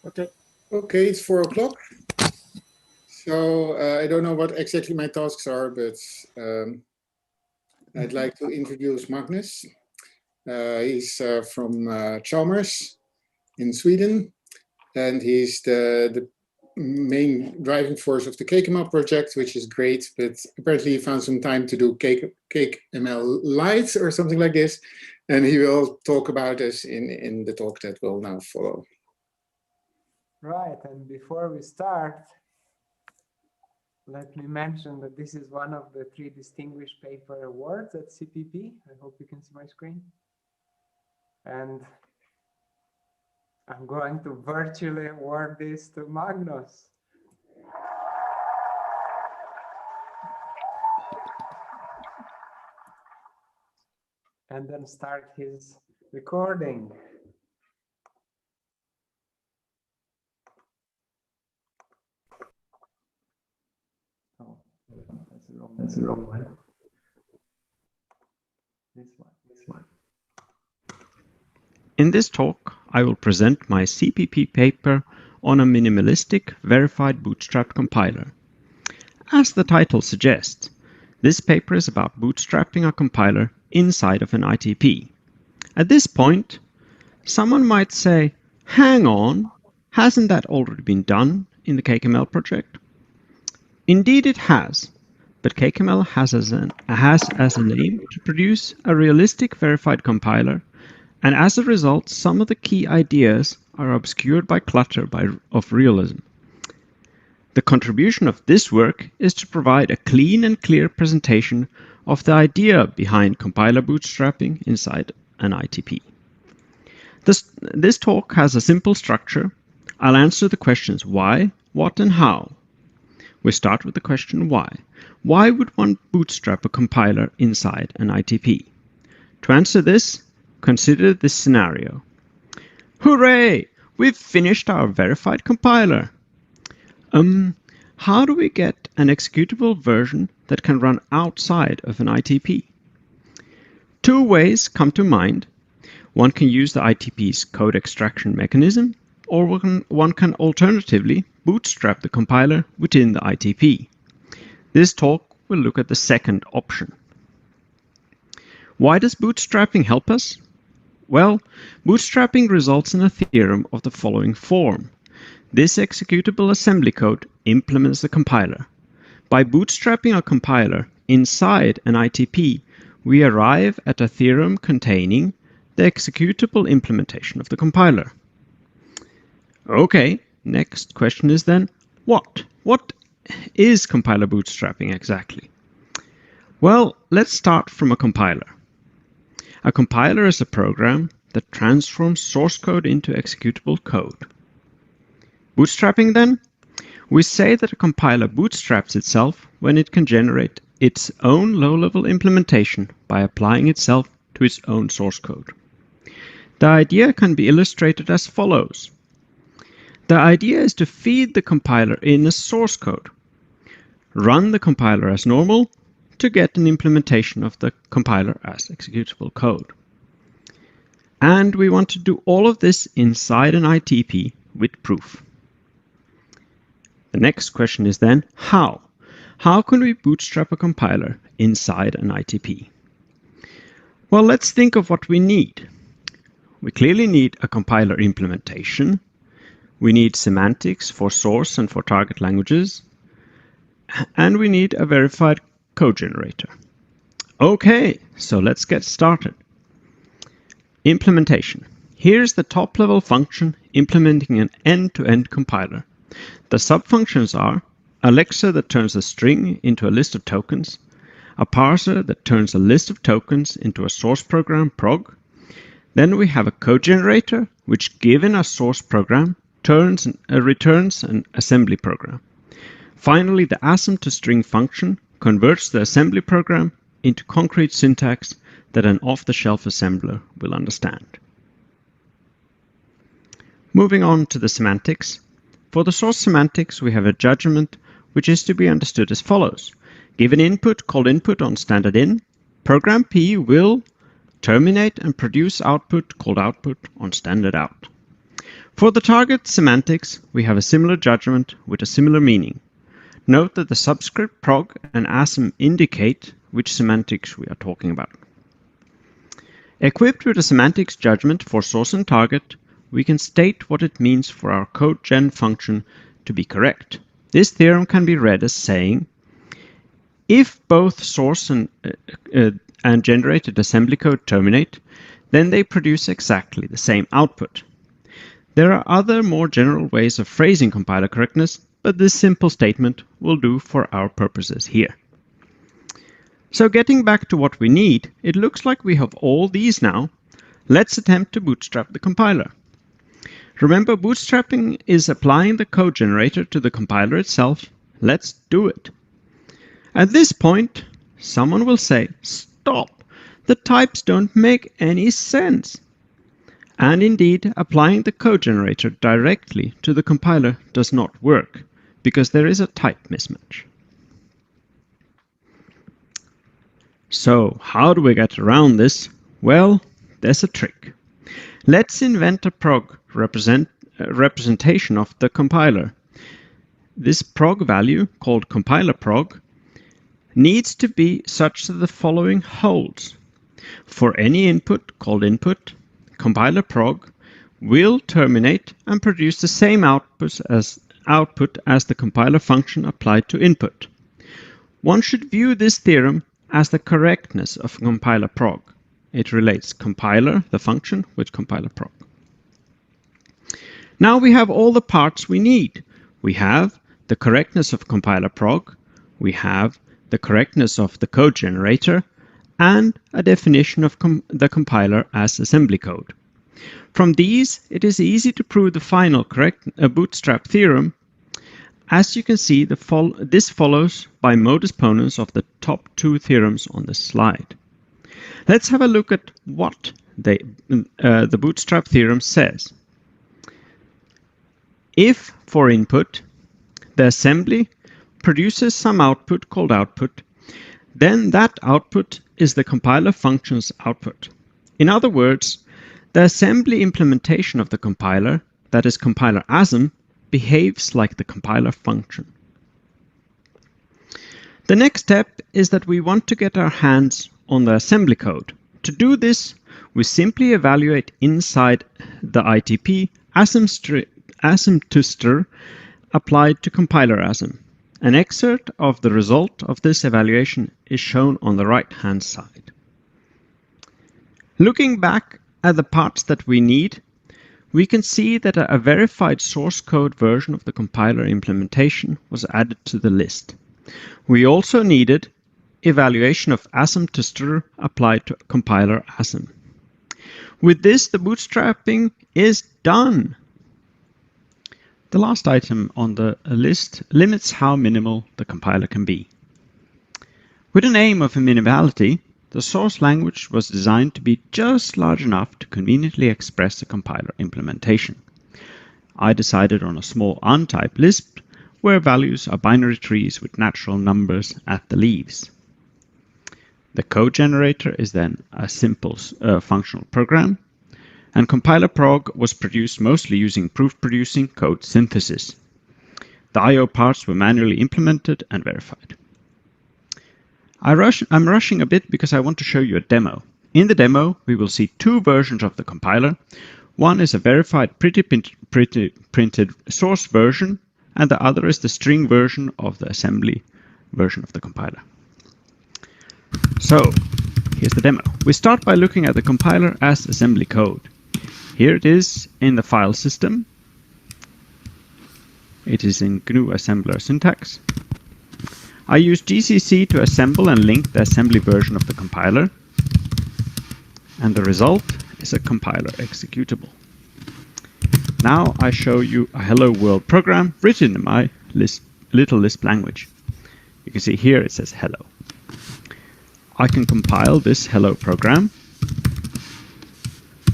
Okay. Okay, it's 4 o'clock. So I don't know what exactly my tasks are, but I'd like to introduce Magnus. He's from Chalmers in Sweden, and he's the main driving force of the CakeML project, which is great, but apparently he found some time to do CakeML Lite or something like this, and he will talk about this in the talk that will now follow. Right, and before we start, let me mention that this is one of the 3 distinguished paper awards at CPP. I hope you can see my screen. And I'm going to virtually award this to Magnus. And then start his recording. Oh, that's the wrong one. This one. In this talk, I will present my CPP paper on a minimalistic verified Bootstrap compiler. As the title suggests, this paper is about bootstrapping a compiler inside of an ITP. At this point, someone might say, hang on, hasn't that already been done in the CakeML project? Indeed it has, but CakeML has as an aim to produce a realistic verified compiler, and as a result, some of the key ideas are obscured by clutter of realism. The contribution of this work is to provide a clean and clear presentation of the idea behind compiler bootstrapping inside an ITP. This talk has a simple structure. I'll answer the questions why, what, and how. We start with the question why. Why would one bootstrap a compiler inside an ITP? To answer this, consider this scenario. Hooray! We've finished our verified compiler. How do we get an executable version that can run outside of an ITP? 2 ways come to mind. One can use the ITP's code extraction mechanism, or one can alternatively bootstrap the compiler within the ITP. This talk will look at the second option. Why does bootstrapping help us? Well, bootstrapping results in a theorem of the following form. This executable assembly code implements the compiler. By bootstrapping a compiler inside an ITP, we arrive at a theorem containing the executable implementation of the compiler. Okay, next question is then, what? What is compiler bootstrapping exactly? Well, let's start from a compiler. A compiler is a program that transforms source code into executable code. Bootstrapping then? We say that a compiler bootstraps itself when it can generate its own low-level implementation by applying itself to its own source code. The idea can be illustrated as follows. The idea is to feed the compiler in a source code, run the compiler as normal to get an implementation of the compiler as executable code. And we want to do all of this inside an ITP with proof. The next question is then, how? How can we bootstrap a compiler inside an ITP? Well, let's think of what we need. We clearly need a compiler implementation. We need semantics for source and for target languages. And we need a verified code generator. Okay, so let's get started. Implementation. Here's the top-level function implementing an end-to-end compiler. The subfunctions are a lexer that turns a string into a list of tokens, a parser that turns a list of tokens into a source program prog. Then we have a code generator, which given a source program, returns an assembly program. Finally, the asm to string function converts the assembly program into concrete syntax that an off-the-shelf assembler will understand. Moving on to the semantics. For the source semantics, we have a judgment which is to be understood as follows. Given input called input on standard in, program P will terminate and produce output called output on standard out. For the target semantics, we have a similar judgment with a similar meaning. Note that the subscript prog and asm indicate which semantics we are talking about. Equipped with a semantics judgment for source and target, we can state what it means for our code gen function to be correct. This theorem can be read as saying, if both source and generated assembly code terminate, then they produce exactly the same output. There are other more general ways of phrasing compiler correctness, but this simple statement will do for our purposes here. So getting back to what we need, it looks like we have all these now. Let's attempt to bootstrap the compiler. Remember, bootstrapping is applying the code generator to the compiler itself. Let's do it. At this point, someone will say, stop, the types don't make any sense. And indeed, applying the code generator directly to the compiler does not work, because there is a type mismatch. So how do we get around this? Well, there's a trick. Let's invent a prog representation of the compiler. This prog value, called compiler prog, needs to be such that the following holds. For any input called input, compiler prog will terminate and produce the same output as the compiler function applied to input. One should view this theorem as the correctness of compiler prog. It relates compiler, the function, with compiler prog. Now we have all the parts we need. We have the correctness of compiler prog, we have the correctness of the code generator, and a definition of the compiler as assembly code. From these, it is easy to prove the final correct bootstrap theorem. As you can see, this follows by modus ponens of the top two theorems on the slide. Let's have a look at what the bootstrap theorem says. If, for input, the assembly produces some output called output, then that output is the compiler function's output. In other words, the assembly implementation of the compiler, that is compiler asm, behaves like the compiler function. The next step is that we want to get our hands on the assembly code. To do this, we simply evaluate inside the ITP asymptoster applied to compiler asm. An excerpt of the result of this evaluation is shown on the right-hand side. Looking back at the parts that we need, we can see that a verified source code version of the compiler implementation was added to the list. We also needed evaluation of asymptoster applied to compiler asm. With this, the bootstrapping is done. The last item on the list limits how minimal the compiler can be. With an aim of minimality, the source language was designed to be just large enough to conveniently express the compiler implementation. I decided on a small untyped Lisp where values are binary trees with natural numbers at the leaves. The code generator is then a simple functional program, and compiler prog was produced mostly using proof-producing code synthesis. The I/O parts were manually implemented and verified. I'm rushing a bit because I want to show you a demo. In the demo, we will see two versions of the compiler. One is a verified printed source version, and the other is the string version of the assembly version of the compiler. So, here's the demo. We start by looking at the compiler as assembly code. Here it is in the file system. It is in GNU assembler syntax. I use GCC to assemble and link the assembly version of the compiler, and the result is a compiler executable. Now I show you a hello world program written in my little Lisp language. You can see here it says hello. I can compile this hello program.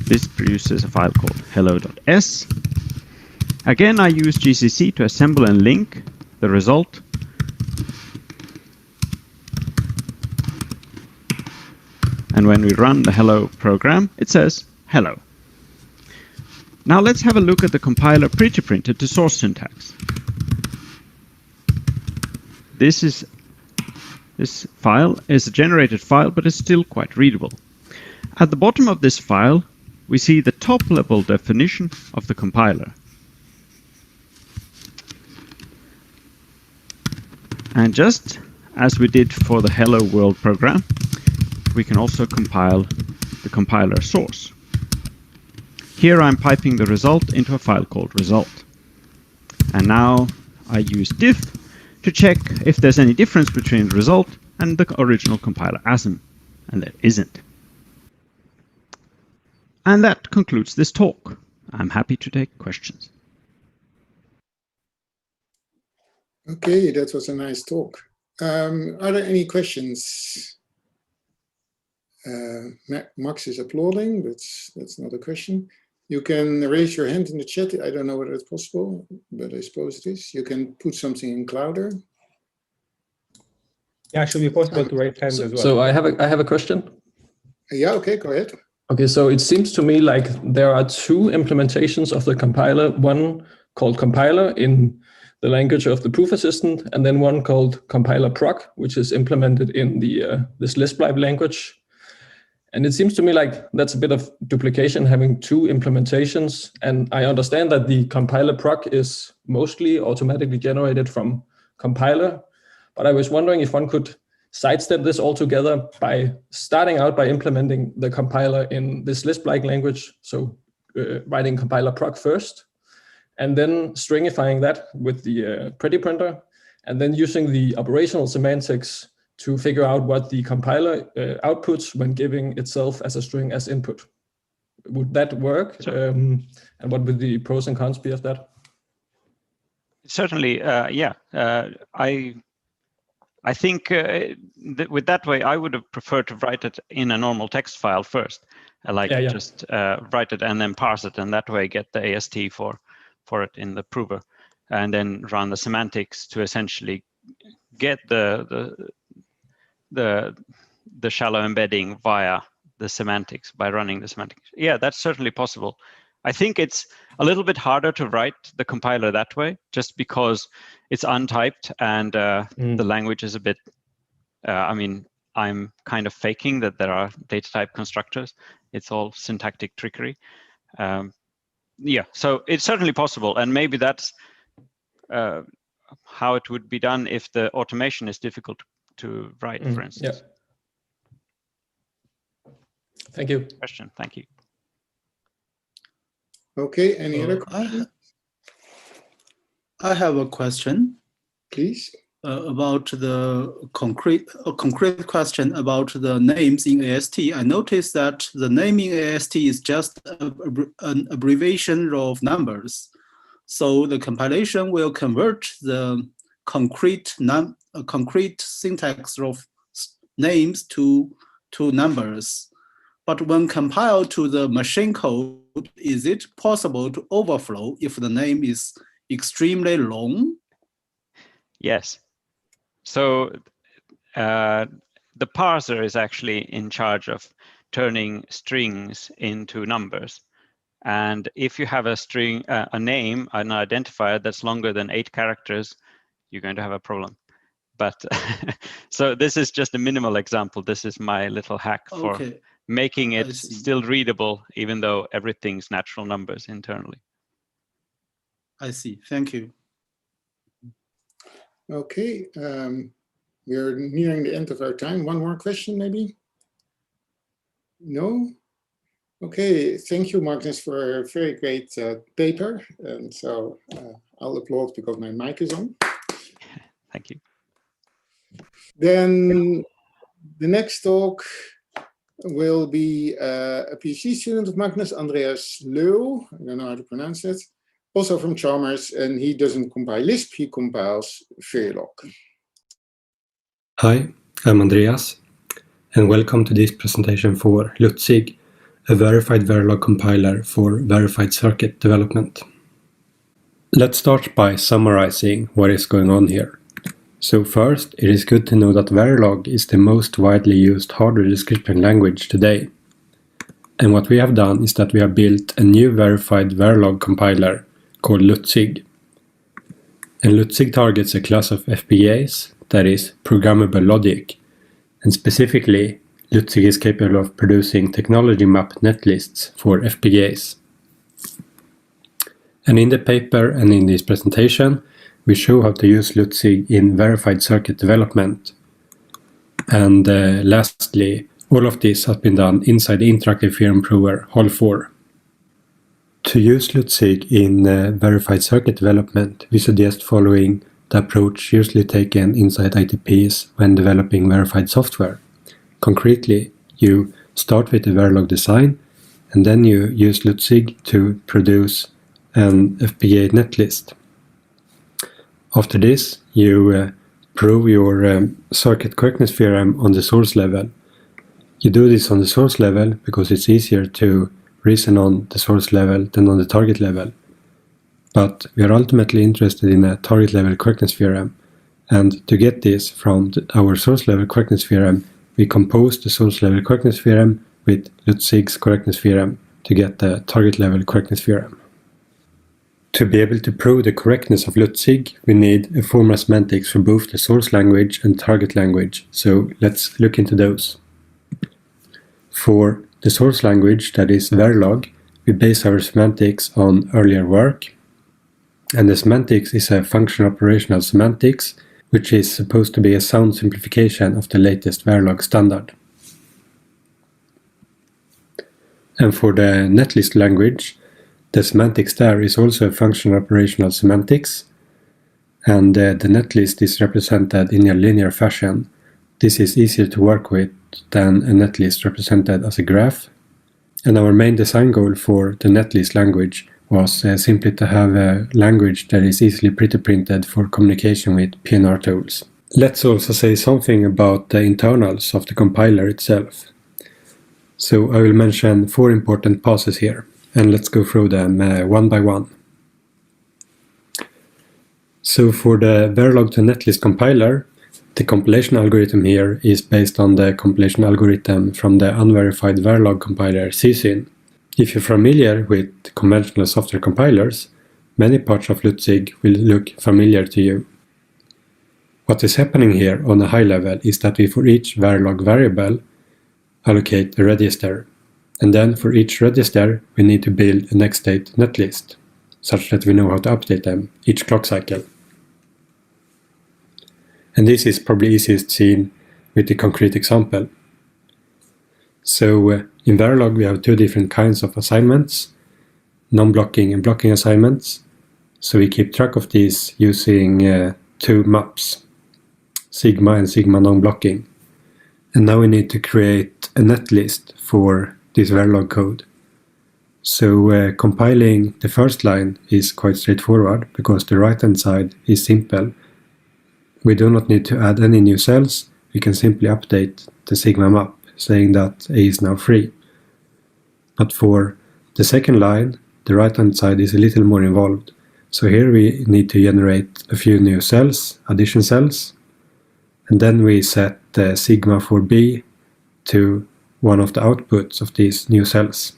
This produces a file called hello.s. Again, I use GCC to assemble and link the result. And when we run the hello program, it says hello. Now let's have a look at the compiler pre-printed to source syntax. This file is a generated file, but it's still quite readable. At the bottom of this file, we see the top-level definition of the compiler. And just as we did for the Hello World program, we can also compile the compiler source. Here I'm piping the result into a file called result. And now I use diff to check if there's any difference between the result and the original compiler ASM, and there isn't. And that concludes this talk. I'm happy to take questions. Okay, that was a nice talk. Are there any questions? Max is applauding, but that's not a question. You can raise your hand in the chat. I don't know whether it's possible, but I suppose it is. You can put something in Clouder. Yeah, it should be possible to raise hands as well. So I have a question. Yeah, okay, go ahead. Okay, so it seems to me like there are two implementations of the compiler, one called compiler in the language of the proof assistant, and then one called compiler proc, which is implemented in the this Lisp-like language. And it seems to me like that's a bit of duplication having two implementations. And I understand that the compiler proc is mostly automatically generated from compiler, but I was wondering if one could sidestep this altogether by starting out by implementing the compiler in this Lisp-like language. So writing compiler proc first, and then stringifying that with the pretty printer, and then using the operational semantics to figure out what the compiler outputs when giving itself as a string as input. Would that work? And what would the pros and cons be of that? Certainly, yeah. I think with that way, I would have preferred to write it in a normal text file first. Just write it and then parse it, and that way get the AST for it in the prover, and then run the semantics to essentially get the shallow embedding via the semantics by running the semantics. Yeah, that's certainly possible. I think it's a little bit harder to write the compiler that way, just because it's untyped and the language is a bit, I mean, I'm kind of faking that there are data type constructors. It's all syntactic trickery. Yeah, so it's certainly possible. And maybe that's how it would be done if the automation is difficult to write, for instance. Yeah. Thank you. Question. Thank you. Okay, any other questions? I have a question. Please. About the concrete question about the names in AST. I noticed that the name in AST is just an abbreviation of numbers. So the compilation will convert the concrete syntax of names to numbers. But when compiled to the machine code, is it possible to overflow if the name is extremely long? Yes. So the parser is actually in charge of turning strings into numbers. And if you have a string, a name, an identifier that's longer than 8 characters, you're going to have a problem. But so this is just a minimal example. This is my little hack for making it still readable, even though everything's natural numbers internally. I see. Thank you. Okay, we're nearing the end of our time. One more question, maybe? No? Okay, thank you, Magnus, for a very great paper. And so I'll applaud because my mic is on. Thank you. Then the next talk will be a PhD student of Magnus, Andreas Leu. I don't know how to pronounce it. Also from Chalmers, and he doesn't compile Lisp, he compiles Verilog. Hi, I'm Andreas, and welcome to this presentation for Lutsig, a verified Verilog compiler for verified circuit development. Let's start by summarizing what is going on here. So first, it is good to know that Verilog is the most widely used hardware description language today. And what we have done is that we have built a new verified Verilog compiler called Lutsig. And Lutsig targets a class of FPGAs, that is, programmable logic. And specifically, Lutsig is capable of producing technology map netlists for FPGAs. And in the paper and in this presentation, we show how to use Lutsig in verified circuit development. And lastly, all of this has been done inside the interactive theorem prover Hall 4. To use Lutsig in verified circuit development, we suggest following the approach usually taken inside ITPs when developing verified software. Concretely, you start with the Verilog design, and then you use Lutsig to produce an FPGA netlist. After this, you prove your circuit correctness theorem on the source level. You do this on the source level because it's easier to reason on the source level than on the target level. But we are ultimately interested in a target level correctness theorem, and to get this from our source level correctness theorem, we compose the source level correctness theorem with Lutzig's correctness theorem to get the target level correctness theorem. To be able to prove the correctness of Lutsig, we need a formal semantics for both the source language and target language, so let's look into those. For the source language, that is Verilog, we base our semantics on earlier work, and the semantics is a function operational semantics, which is supposed to be a sound simplification of the latest Verilog standard. And for the netlist language, the semantics there is also a function operational semantics, and the netlist is represented in a linear fashion. This is easier to work with than a netlist represented as a graph. And our main design goal for the netlist language was simply to have a language that is easily pretty-printed for communication with PNR tools. Let's also say something about the internals of the compiler itself. So I will mention 4 important passes here, and let's go through them one by one. So for the Verilog to netlist compiler, the compilation algorithm here is based on the compilation algorithm from the unverified Verilog compiler CSYN. If you're familiar with conventional software compilers, many parts of Lutsig will look familiar to you. What is happening here on a high level is that we for each Verilog variable allocate a register, and then for each register we need to build a next state netlist, such that we know how to update them each clock cycle. And this is probably easiest seen with the concrete example. So in Verilog we have 2 different kinds of assignments, non-blocking and blocking assignments. So we keep track of these using 2 maps, sigma and sigma non-blocking. And now we need to create a netlist for this Verilog code. So compiling the first line is quite straightforward because the right-hand side is simple. We do not need to add any new cells. We can simply update the sigma map saying that A is now free. But for the second line, the right-hand side is a little more involved. So here we need to generate a few new cells, addition cells, and then we set the sigma for B to one of the outputs of these new cells.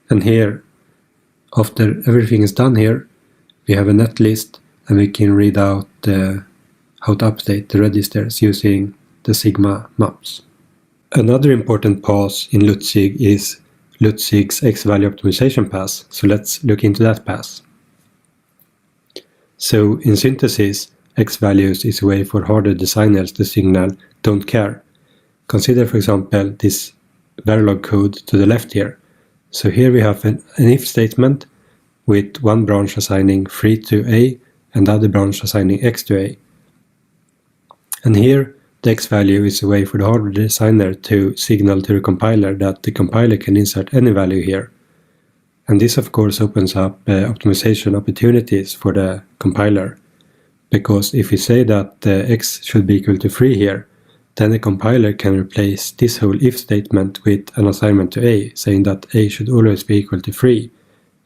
And here, after everything is done here, we have a netlist and we can read out how to update the registers using the sigma maps. Another important pass in Lutsig is Lutzig's X-value optimization pass, so let's look into that pass. So in synthesis, X-values is a way for hardware designers to signal don't care. Consider, for example, this Verilog code to the left here. So here we have an if statement with one branch assigning 3 to A and the other branch assigning X to A. And here the X value is a way for the hardware designer to signal to the compiler that the compiler can insert any value here. And this of course opens up optimization opportunities for the compiler, because if we say that X should be equal to 3 here, then the compiler can replace this whole if statement with an assignment to A, saying that A should always be equal to 3.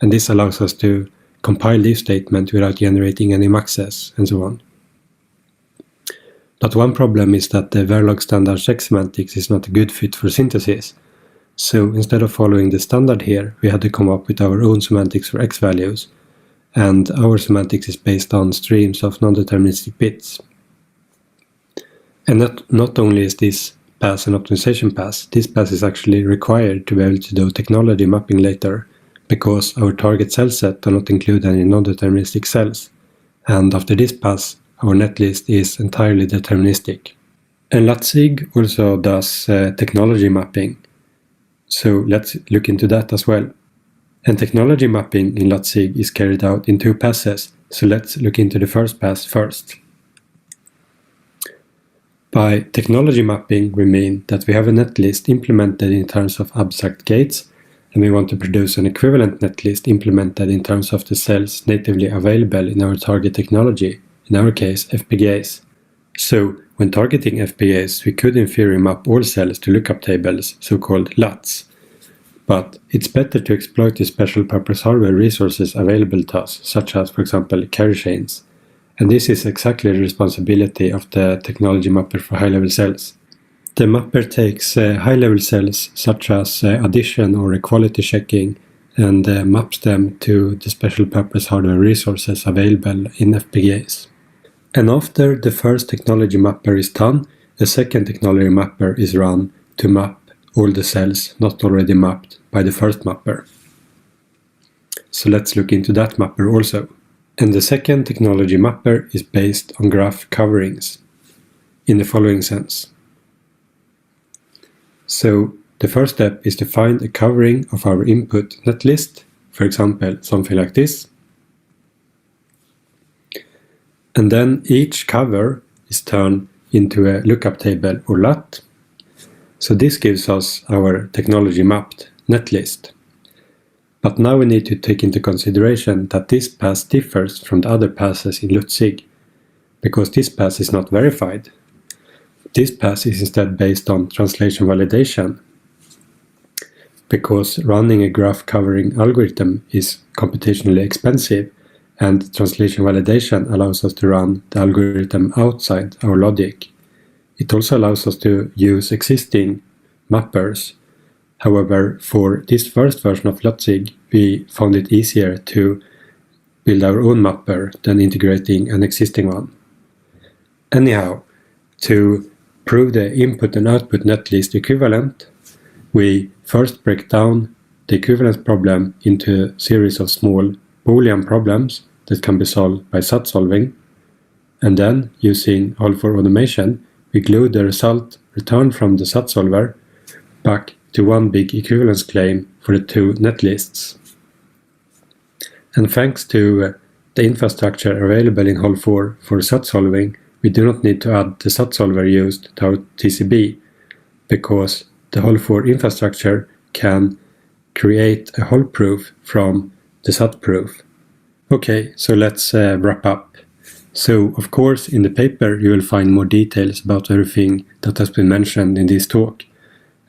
And this allows us to compile the if statement without generating any maxes and so on. But one problem is that the Verilog standard check semantics is not a good fit for synthesis. So instead of following the standard here, we had to come up with our own semantics for X values, and our semantics is based on streams of non-deterministic bits. And not only is this pass an optimization pass, this pass is actually required to be able to do technology mapping later, because our target cell set do not include any non-deterministic cells. And after this pass, our netlist is entirely deterministic. And Lutsig also does technology mapping. So let's look into that as well. And technology mapping in Lutsig is carried out in two passes. So let's look into the first pass first. By technology mapping, we mean that we have a netlist implemented in terms of abstract gates, and we want to produce an equivalent netlist implemented in terms of the cells natively available in our target technology, in our case FPGAs. So when targeting FPGAs, we could in theory map all cells to lookup tables, so-called LUTs. But it's better to exploit the special purpose hardware resources available to us, such as, for example, carry chains. And this is exactly the responsibility of the technology mapper for high-level cells. The mapper takes high-level cells, such as addition or equality checking, and maps them to the special purpose hardware resources available in FPGAs. And after the first technology mapper is done, a second technology mapper is run to map all the cells not already mapped by the first mapper. So let's look into that mapper also. And the second technology mapper is based on graph coverings in the following sense. So the first step is to find a covering of our input netlist, for example, something like this. And then each cover is turned into a lookup table or LUT. So this gives us our technology mapped netlist. But now we need to take into consideration that this pass differs from the other passes in Lutsig, because this pass is not verified. This pass is instead based on translation validation, because running a graph covering algorithm is computationally expensive, and translation validation allows us to run the algorithm outside our logic. It also allows us to use existing mappers. However, for this first version of Lutsig, we found it easier to build our own mapper than integrating an existing one. Anyhow, to prove the input and output netlist equivalent, we first break down the equivalence problem into a series of small Boolean problems that can be solved by SAT solving, and then, using all-for automation, we glue the result returned from the SAT solver back to one big equivalence claim for the two netlists. And thanks to the infrastructure available in Hall4 for SAT solving, we do not need to add the SAT solver used to our TCB, because the Hall4 infrastructure can create a Hall proof from the SAT proof. Okay, so let's wrap up. So, of course, in the paper you will find more details about everything that has been mentioned in this talk.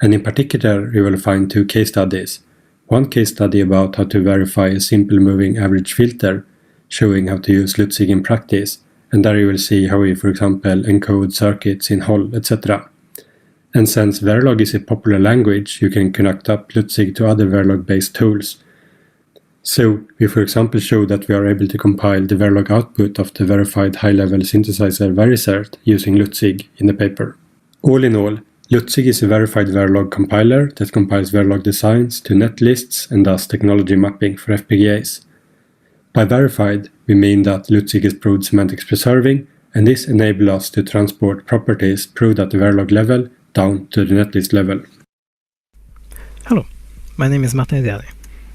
And in particular, you will find two case studies. One case study about how to verify a simple moving average filter, showing how to use Lutsig in practice, and there you will see how we, for example, encode circuits in Hall, etc. And since Verilog is a popular language, you can connect up Lutsig to other Verilog-based tools. So, we for example show that we are able to compile the Verilog output of the verified high-level synthesizer Verisert using Lutsig in the paper. All in all, Lutsig is a verified Verilog compiler that compiles Verilog designs to netlists and does technology mapping for FPGAs. By verified, we mean that Lutsig is proved semantics preserving, and this enables us to transport properties proved at the Verilog level down to the netlist level. Hello, my name is Martin Derlet.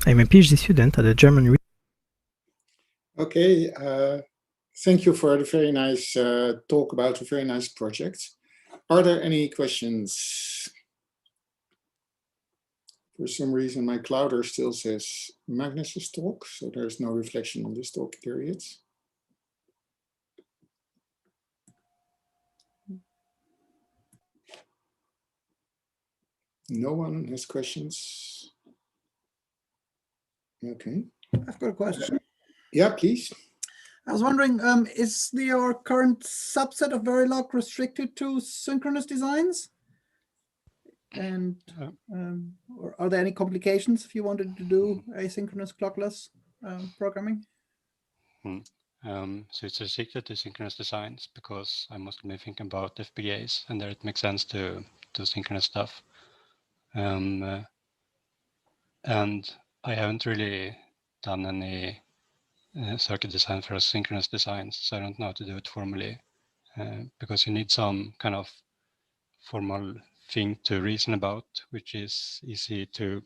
I'm a PhD student at the German. Okay, thank you for the very nice talk about a very nice project. Are there any questions? For some reason, my clouder still says Magnus's talk, so there's no reflection on this talk period. No one has questions? Okay. I've got a question. Yeah, please. I was wondering, is your current subset of Verilog restricted to synchronous designs? And or are there any complications if you wanted to do asynchronous clockless programming? So it's restricted to synchronous designs because I mostly been thinking about FPGAs, and there it makes sense to do synchronous stuff. And I haven't really done any circuit design for synchronous designs, so I don't know how to do it formally, because you need some kind of formal thing to reason about, which is easy to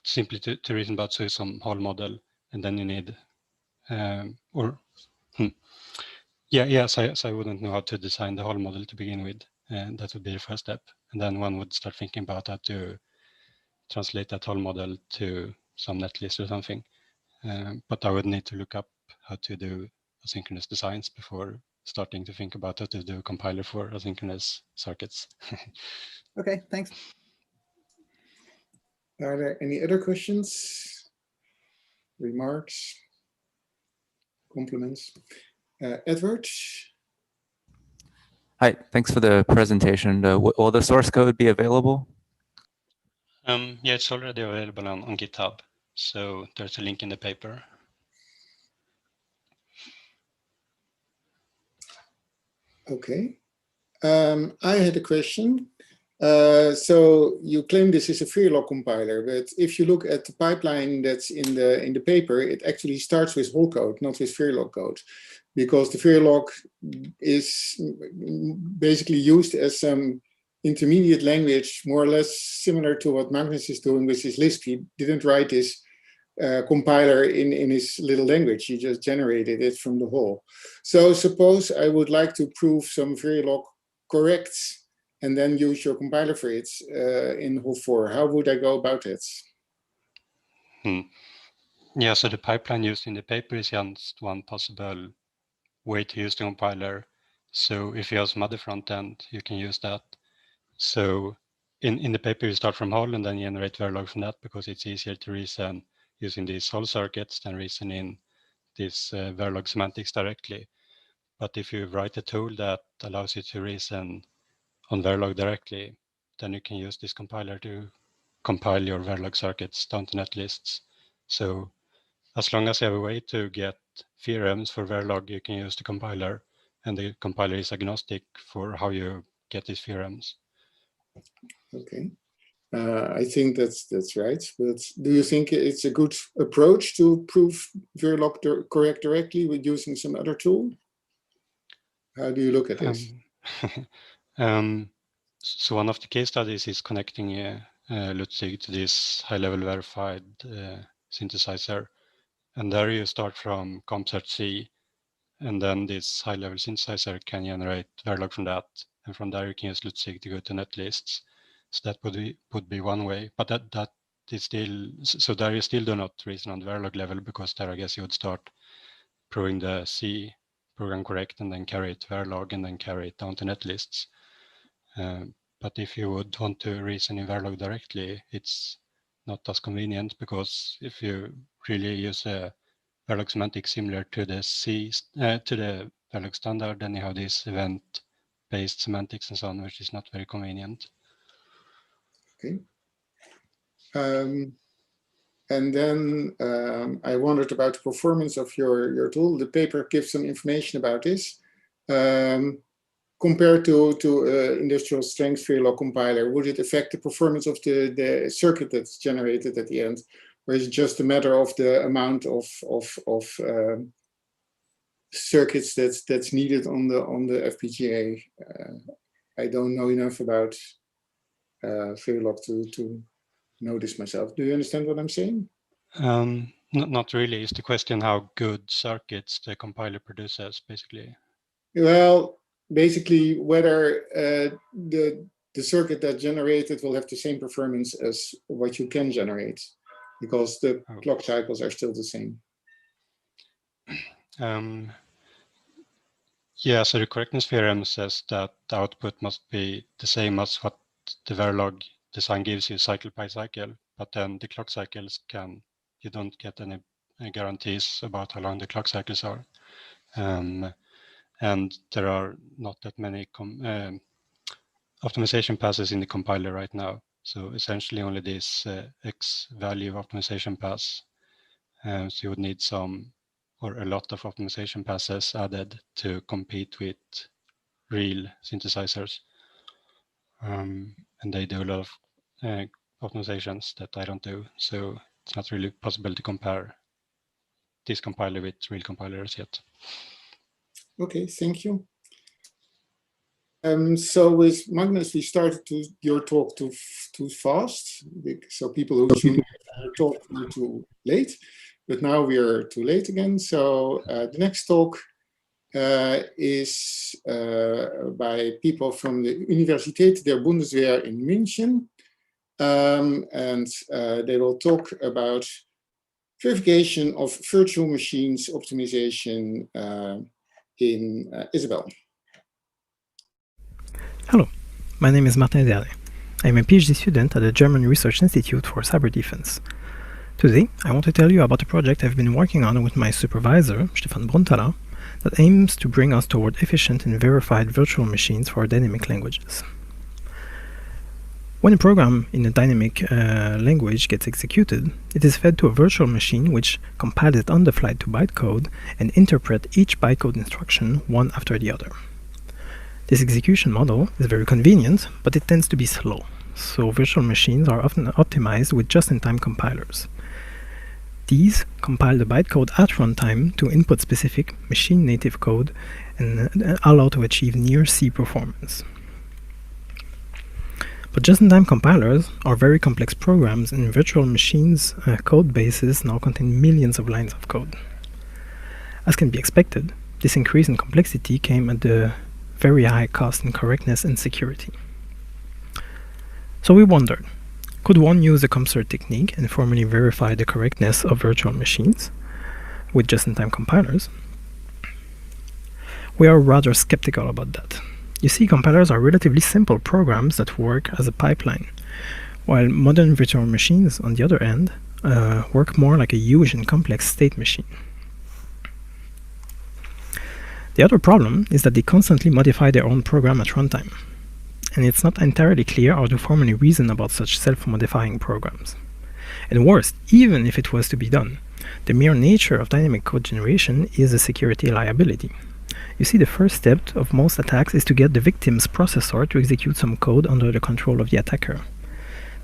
simply to reason about. So some whole model, and then you need so I wouldn't know how to design the whole model to begin with, and that would be the first step. And then one would start thinking about how to translate that whole model to some netlist or something. But I would need to look up how to do asynchronous designs before starting to think about how to do a compiler for asynchronous circuits. Okay, thanks. Are there any other questions, remarks, compliments? Edward? Hi, thanks for the presentation. Will the source code be available? Yeah, it's already available on GitHub. So there's a link in the paper. Okay. I had a question. So you claim this is a Verilog compiler, but if you look at the pipeline that's in the paper, it actually starts with whole code, not with Verilog code, because the Verilog is basically used as some intermediate language, more or less similar to what Magnus is doing with his Lisp. He didn't write this compiler in his little language. He just generated it from the whole. So suppose I would like to prove some Verilog corrects and then use your compiler for it in Hol4. How would I go about it? Yeah, so the pipeline used in the paper is just one possible way to use the compiler. So if you have some other front end, you can use that. So in the paper, you start from whole and then generate Verilog from that, because it's easier to reason using these whole circuits than reason in this Verilog semantics directly. But if you write a tool that allows you to reason on Verilog directly, then you can use this compiler to compile your Verilog circuits down to netlists. So as long as you have a way to get theorems for Verilog, you can use the compiler, and the compiler is agnostic for how you get these theorems. Okay, I think that's right. But do you think it's a good approach to prove Verilog correct directly with using some other tool? How do you look at this? So one of the case studies is connecting Lutsig to this high-level verified synthesizer. And there you start from CompSearch-C, and then this high-level synthesizer can generate Verilog from that. And from there you can use Lutsig to go to netlists. So that would be one way, but that is still, so there you still do not reason on the Verilog level, because there I guess you would start proving the C program correct and then carry it to Verilog and then carry it down to netlists. But if you would want to reason in Verilog directly, it's not as convenient, because if you really use a Verilog semantic similar to the to the Verilog standard, then you have this event-based semantics and so on, which is not very convenient. Okay. And then I wondered about the performance of your tool. The paper gives some information about this. Compared to industrial strength Verilog compiler, would it affect the performance of the circuit that's generated at the end? Or is it just a matter of the amount of circuits that's needed on the FPGA? I don't know enough about Verilog to know this myself. Do you understand what I'm saying? Not really. It's the question how good circuits the compiler produces, basically. Well, basically whether the circuit that generated will have the same performance as what you can generate, because the clock cycles are still the same. Yeah, so the correctness theorem says that the output must be the same as what the Verilog design gives you cycle by cycle, but then the clock cycles you don't get any guarantees about how long the clock cycles are. And there are not that many optimization passes in the compiler right now. So essentially only this X value optimization pass. So you would need some or a lot of optimization passes added to compete with real synthesizers. And they do a lot of optimizations that I don't do. So it's not really possible to compare this compiler with real compilers yet. Okay, thank you. So with Magnus, we started your talk too fast. So people who tuned talk were too late, but now we are too late again. So the next talk is by people from the Universität der Bundeswehr in München. And they will talk about verification of virtual machines optimization in Isabelle. Hello, my name is Martin Derle. I'm a PhD student at the German Research Institute for Cyber Defense. Today, I want to tell you about a project I've been working on with my supervisor, Stefan Brunthaler, that aims to bring us toward efficient and verified virtual machines for dynamic languages. When a program in a dynamic language gets executed, it is fed to a virtual machine which compiles it on the fly to bytecode and interprets each bytecode instruction one after the other. This execution model is very convenient, but it tends to be slow, so virtual machines are often optimized with just-in-time compilers. These compile the bytecode at runtime to input-specific machine-native code and allow to achieve near-C performance. But just-in-time compilers are very complex programs, and virtual machines' code bases now contain millions of lines of code. As can be expected, this increase in complexity came at the very high cost in correctness and security. So we wondered, could one use the ComCert technique and formally verify the correctness of virtual machines with just-in-time compilers? We are rather skeptical about that. You see, compilers are relatively simple programs that work as a pipeline, while modern virtual machines, on the other end, work more like a huge and complex state machine. The other problem is that they constantly modify their own program at runtime, and it's not entirely clear how to formally reason about such self-modifying programs. And worse, even if it was to be done, the mere nature of dynamic code generation is a security liability. You see, the first step of most attacks is to get the victim's processor to execute some code under the control of the attacker.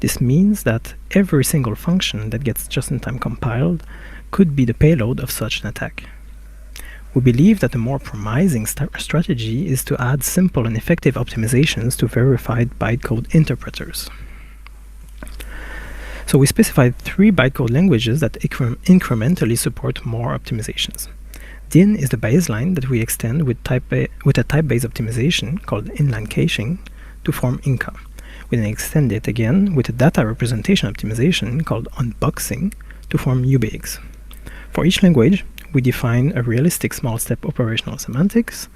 This means that every single function that gets just-in-time compiled could be the payload of such an attack. We believe that a more promising strategy is to add simple and effective optimizations to verified bytecode interpreters. So we specified 3 bytecode languages that incrementally support more optimizations. DIN is the baseline that we extend with a type-based optimization called inline caching to form Inca. We then extend it again with a data representation optimization called unboxing to form UBX. For each language, we define a realistic small-step operational semantics,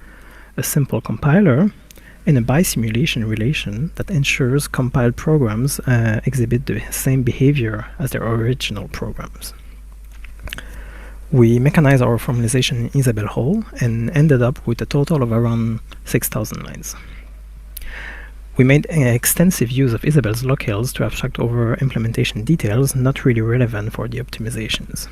a simple compiler, and a bisimulation relation that ensures compiled programs exhibit the same behavior as their original programs. We mechanized our formalization in Isabelle whole and ended up with a total of around 6,000 lines. We made extensive use of Isabelle's locales to abstract over implementation details not really relevant for the optimizations.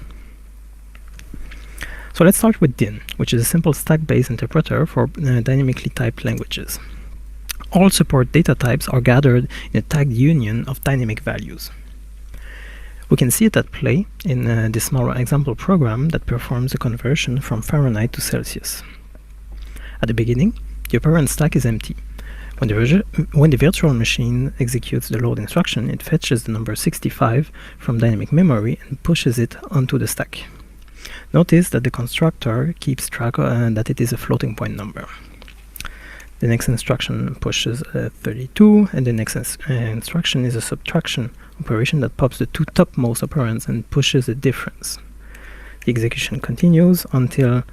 So let's start with DIN, which is a simple stack-based interpreter for dynamically typed languages. All support data types are gathered in a tagged union of dynamic values. We can see it at play in this small example program that performs a conversion from Fahrenheit to Celsius. At the beginning, the operand stack is empty. When the virtual machine executes the load instruction, it fetches the number 65 from dynamic memory and pushes it onto the stack. Notice that the constructor keeps track that it is a floating point number. The next instruction pushes 32, and the next instruction is a subtraction operation that pops the 2 topmost operands and pushes the difference. The execution continues until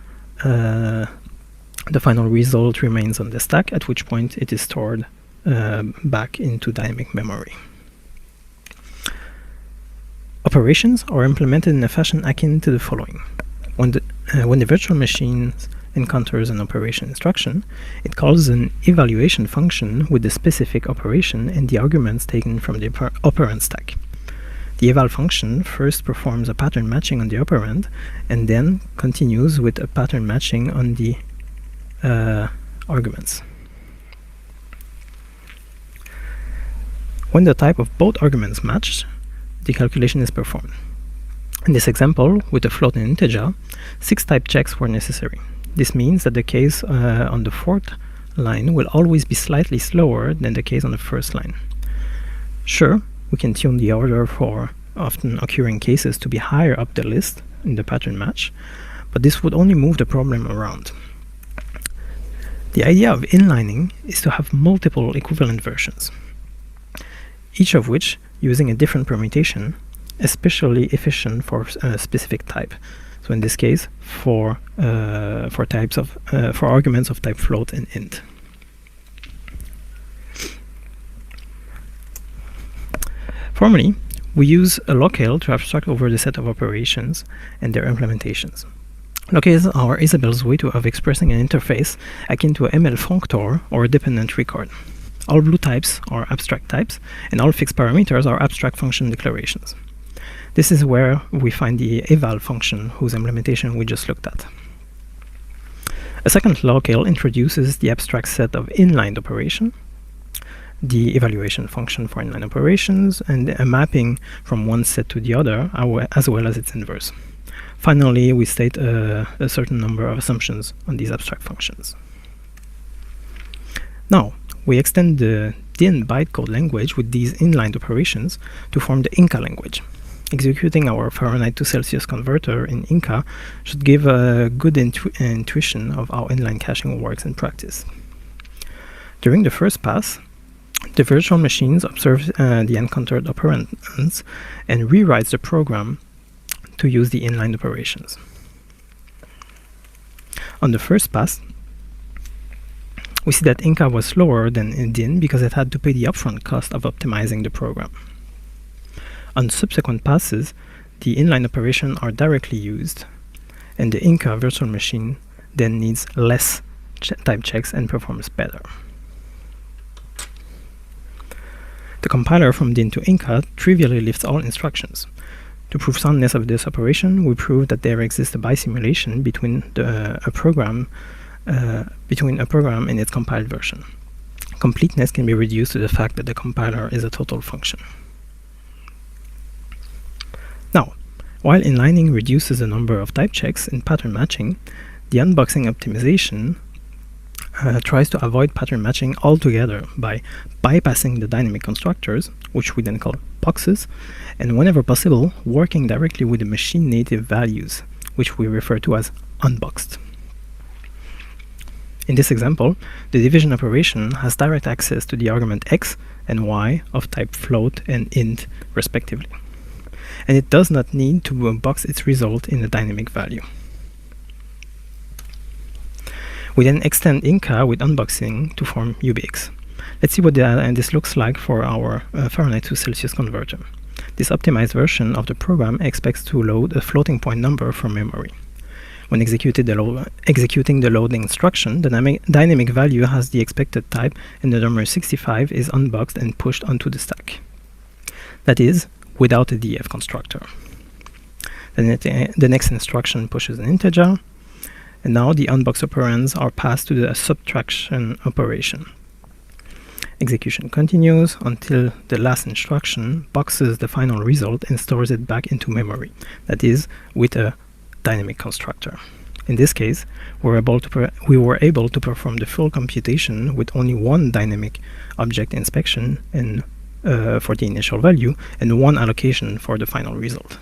the final result remains on the stack, at which point it is stored back into dynamic memory. Operations are implemented in a fashion akin to the following. When the virtual machine encounters an operation instruction, it calls an evaluation function with the specific operation and the arguments taken from the operand stack. The eval function first performs a pattern matching on the operand and then continues with a pattern matching on the arguments. When the type of both arguments match, the calculation is performed. In this example, with a float and integer, 6 type checks were necessary. This means that the case on the fourth line will always be slightly slower than the case on the first line. Sure, we can tune the order for often occurring cases to be higher up the list in the pattern match, but this would only move the problem around. The idea of inlining is to have multiple equivalent versions, each of which using a different permutation, especially efficient for a specific type. So in this case, for arguments of type float and int. Formally, we use a locale to abstract over the set of operations and their implementations. Locales are Isabelle's way of expressing an interface akin to a ML functor or a dependent record. All blue types are abstract types, and all fixed parameters are abstract function declarations. This is where we find the eval function, whose implementation we just looked at. A second locale introduces the abstract set of inline operation, the evaluation function for inline operations, and a mapping from one set to the other, as well as its inverse. Finally, we state a certain number of assumptions on these abstract functions. Now, we extend the DIN bytecode language with these inline operations to form the Inca language. Executing our Fahrenheit to Celsius converter in Inca should give a good intuition of how inline caching works in practice. During the first pass, the virtual machines observes the encountered operands and rewrites the program to use the inline operations. On the first pass, we see that Inca was slower than DIN because it had to pay the upfront cost of optimizing the program. On subsequent passes, the inline operations are directly used, and the Inca virtual machine then needs less type checks and performs better. The compiler from DIN to Inca trivially lifts all instructions. To prove soundness of this operation, we prove that there exists a bisimulation between a program and its compiled version. Completeness can be reduced to the fact that the compiler is a total function. Now, while inlining reduces the number of type checks in pattern matching, the unboxing optimization tries to avoid pattern matching altogether by bypassing the dynamic constructors, which we then call boxes, and whenever possible, working directly with the machine native values, which we refer to as unboxed. In this example, the division operation has direct access to the argument x and y of type float and int, respectively, and it does not need to box its result in a dynamic value. We then extend Inca with unboxing to form UBX. Let's see what this looks like for our Fahrenheit to Celsius converter. This optimized version of the program expects to load a floating point number from memory. When executing the loading instruction, the dynamic value has the expected type, and the number 65 is unboxed and pushed onto the stack. That is, without a def constructor. Then the next instruction pushes an integer, and now the unboxed operands are passed to the subtraction operation. Execution continues until the last instruction boxes the final result and stores it back into memory, that is, with a dynamic constructor. In this case, we were able to perform the full computation with only one dynamic object inspection and for the initial value and one allocation for the final result.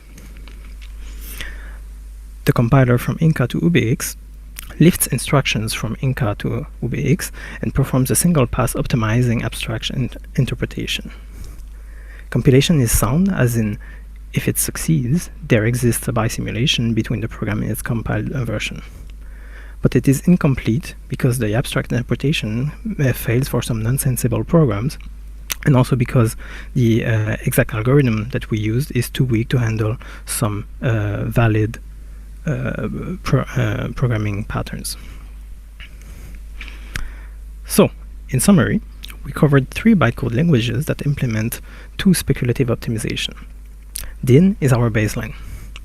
The compiler from Inca to UBX lifts instructions from Inca to UBX and performs a single pass optimizing abstraction interpretation. Compilation is sound, as in, if it succeeds, there exists a bisimulation between the program and its compiled version. But it is incomplete because the abstract interpretation fails for some nonsensible programs, and also because the exact algorithm that we used is too weak to handle some valid programming patterns. So, in summary, we covered 3 bytecode languages that implement 2 speculative optimization. DIN is our baseline.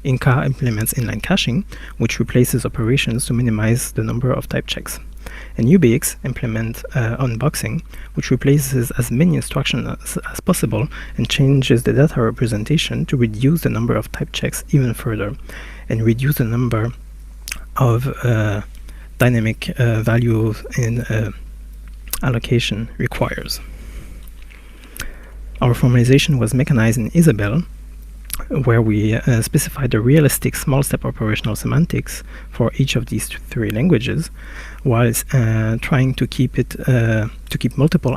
Inca implements inline caching, which replaces operations to minimize the number of type checks. And UBX implements unboxing, which replaces as many instructions as possible and changes the data representation to reduce the number of type checks even further and reduce the number of dynamic values in allocation requires. Our formalization was mechanized in Isabelle, where we specified the realistic small-step operational semantics for each of these 3 languages, while trying to keep multiple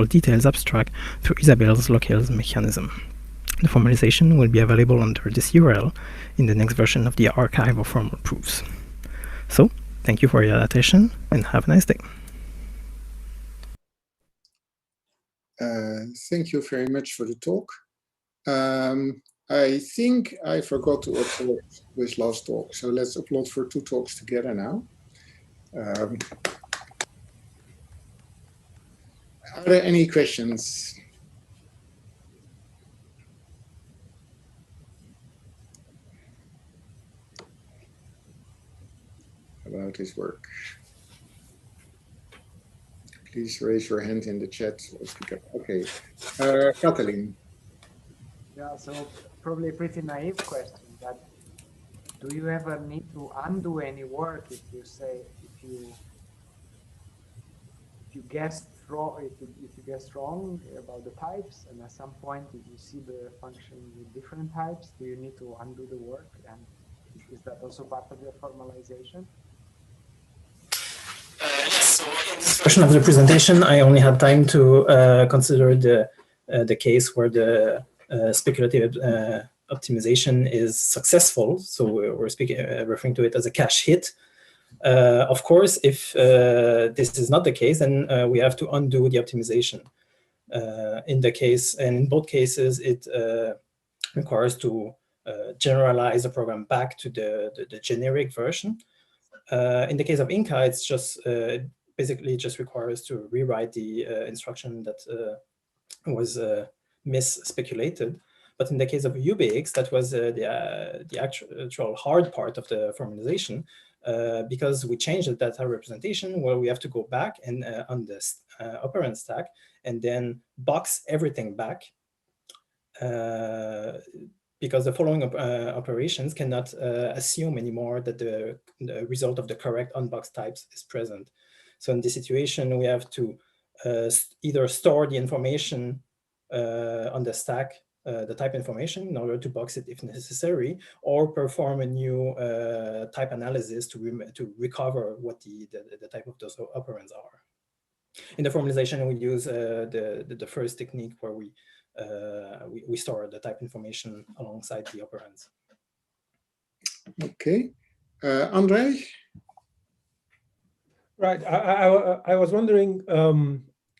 details abstract through Isabelle's locales mechanism. The formalization will be available under this URL in the next version of the archive of formal proofs. So, thank you for your attention and have a nice day. Thank you very much for the talk. I think I forgot to upload this last talk, so let's upload for 2 talks together now. Are there any questions? About his work? Please raise your hand in the chat. Okay, Katalin. Yeah, so probably a pretty naive question, but do you ever need to undo any work if you guessed wrong, if you guessed wrong about the types, and at some point if you see the function with different types, do you need to undo the work? And is that also part of your formalization? Yes, so in this version of the presentation, I only had time to consider the case where the speculative optimization is successful. So we're referring to it as a cache hit. Of course, if this is not the case, then we have to undo the optimization. In both cases, it requires to generalize the program back to the generic version. In the case of Inca, it's just basically just requires to rewrite the instruction that was misspeculated. But in the case of UBX, that was the actual hard part of the formalization, because we changed the data representation. Well, we have to go back and on this operand stack and then box everything back, because the following operations cannot assume anymore that the result of the correct unboxed types is present. So in this situation, we have to either store the information on the stack, the type information, in order to box it if necessary, or perform a new type analysis to recover what the type of those operands are. In the formalization, we use the first technique where we store the type information alongside the operands. Okay, Andre? Right, I was wondering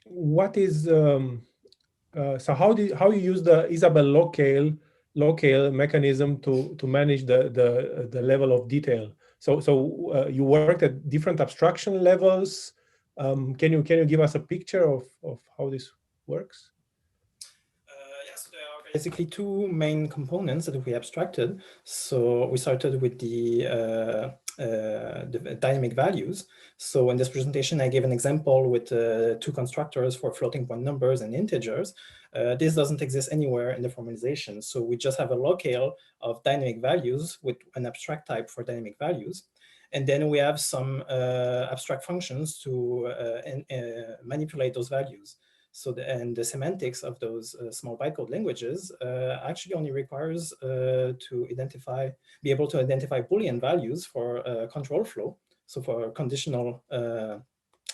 what is so how you use the Isabelle locale mechanism to manage the level of detail. So you worked at different abstraction levels. Can you give us a picture of how this works? Yes, there are basically 2 main components that we abstracted. So we started with the dynamic values. So in this presentation, I gave an example with 2 constructors for floating point numbers and integers. This doesn't exist anywhere in the formalization. So we just have a locale of dynamic values with an abstract type for dynamic values. And then we have some abstract functions to manipulate those values. So the semantics of those small bytecode languages actually only requires be able to identify Boolean values for control flow, so for conditional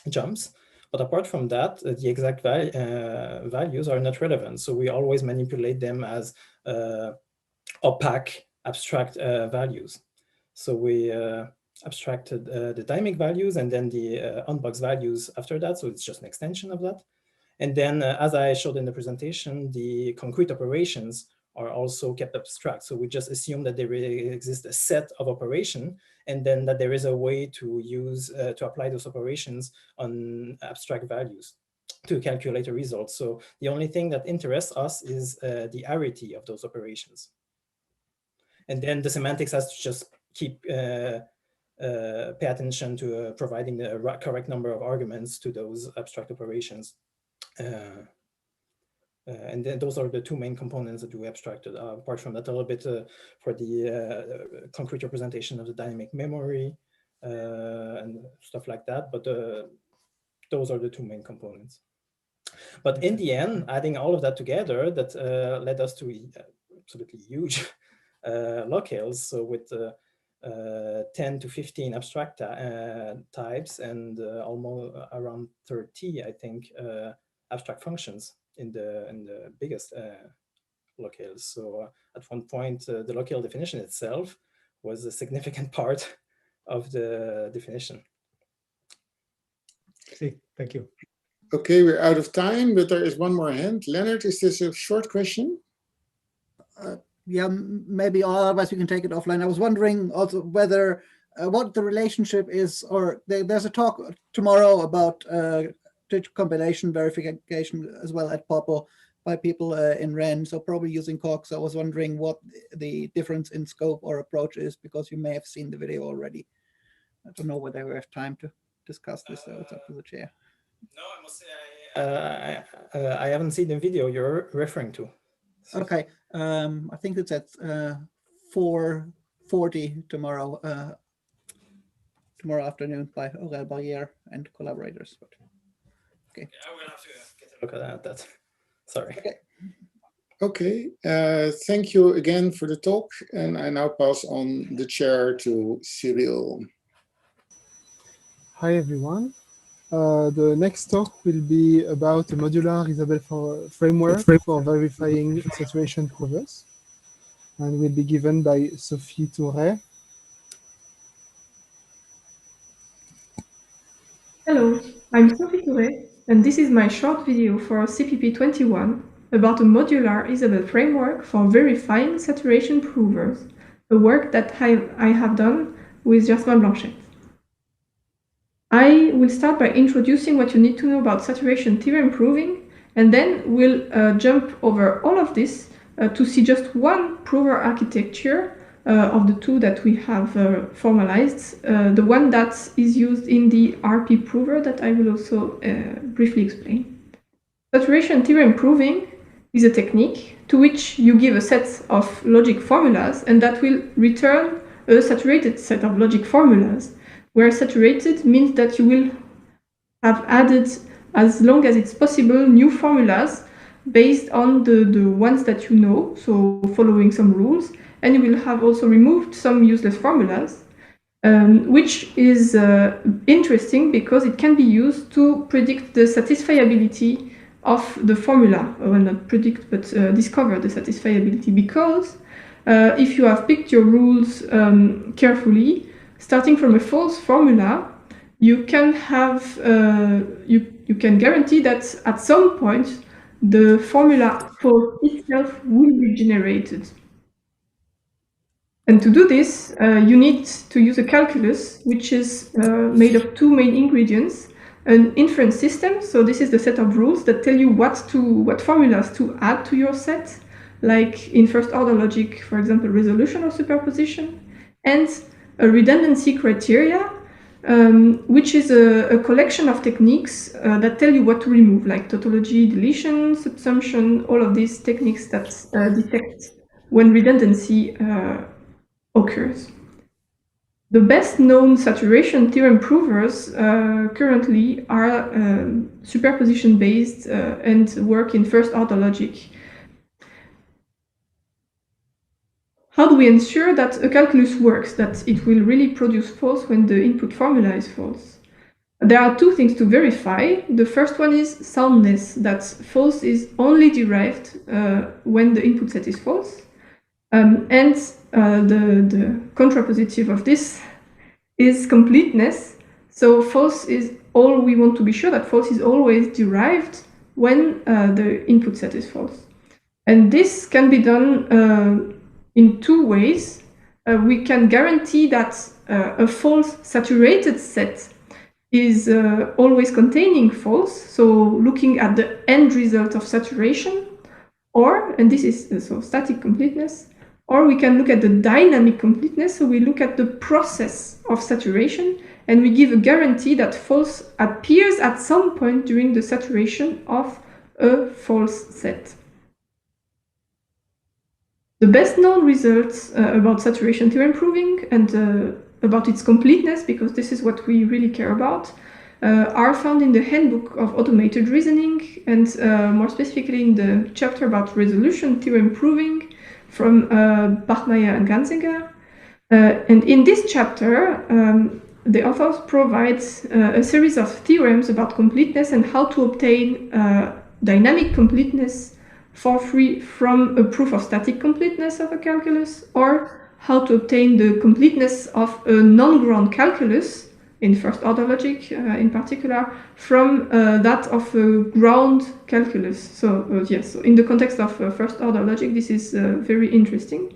jumps. But apart from that, the exact values are not relevant. So we always manipulate them as opaque abstract values. So we abstracted the dynamic values and then the unbox values after that. So it's just an extension of that. And then, as I showed in the presentation, the concrete operations are also kept abstract. So we just assume that there exists a set of operation, and then that there is a way to use to apply those operations on abstract values to calculate a result. So the only thing that interests us is the arity of those operations. And then the semantics has to just keep pay attention to providing the correct number of arguments to those abstract operations. And then those are the two main components that we abstracted. Apart from that, a little bit for the concrete representation of the dynamic memory and stuff like that. But those are the two main components. But in the end, adding all of that together, that led us to absolutely huge locales. So with 10 to 15 abstract types and almost around 30, I think, abstract functions in the biggest locales. So at one point, the locale definition itself was a significant part of the definition. See, thank you. Okay, we're out of time, but there is one more hand. Leonard, is this a short question? Yeah, maybe otherwise we can take it offline. I was wondering also whether what the relationship is, or there's a talk tomorrow about compilation verification as well at Popo by people in Rennes, so probably using Coq. So I was wondering what the difference in scope or approach is, because you may have seen the video already. I don't know whether we have time to discuss this, so it's up to the chair. No, I must say I haven't seen the video you're referring to. Okay, I think it's at 4:40 tomorrow afternoon by Aurel Barrière and collaborators. But, okay. Yeah, I will have to get a look at that. Sorry. Okay. Okay, thank you again for the talk, and I now pass on the chair to Cyril. Hi everyone. The next talk will be about a modular Isabelle framework for verifying saturation provers, and will be given by Sophie Touret. Hello, I'm Sophie Touret, and this is my short video for CPP 21 about a modular Isabelle framework for verifying saturation provers, a work that I have done with Jasmin Blanchet. I will start by introducing what you need to know about saturation theorem proving, and then we'll jump over all of this to see just one prover architecture of the two that we have formalized, the one that is used in the RP prover that I will also briefly explain. Saturation theorem proving is a technique to which you give a set of logic formulas, and that will return a saturated set of logic formulas, where saturated means that you will have added, as long as it's possible, new formulas based on the ones that you know, so following some rules, and you will have also removed some useless formulas, which is interesting because it can be used to predict the satisfiability of the formula, or not predict, but discover the satisfiability, because if you have picked your rules carefully, starting from a false formula, you can have you can guarantee that at some point the formula for itself will be generated. And to do this, you need to use a calculus, which is made of two main ingredients: an inference system. So this is the set of rules that tell you what formulas to add to your set, like in first order logic, for example, resolution or superposition, and a redundancy criteria, which is a collection of techniques that tell you what to remove, like tautology, deletion, subsumption, all of these techniques that detect when redundancy occurs. The best known saturation theorem provers currently are superposition based and work in first order logic. How do we ensure that a calculus works, that it will really produce false when the input formula is false? There are two things to verify. The first one is soundness, that false is only derived when the input set is false. And the contrapositive of this is completeness. So false is all we want to be sure that false is always derived when the input set is false. And this can be done in two ways. We can guarantee that a false saturated set is always containing false, so looking at the end result of saturation, or, and this is so static completeness, or we can look at the dynamic completeness, so we look at the process of saturation, and we give a guarantee that false appears at some point during the saturation of a false set. The best known results about saturation theorem proving and about its completeness, because this is what we really care about, are found in the handbook of automated reasoning, and more specifically in the chapter about resolution theorem proving from Bachmeier and Ganzinger. And in this chapter, the authors provide a series of theorems about completeness and how to obtain dynamic completeness for free from a proof of static completeness of a calculus, or how to obtain the completeness of a non-ground calculus, in first order logic in particular, from that of a ground calculus. So yes, so in the context of first order logic, this is very interesting.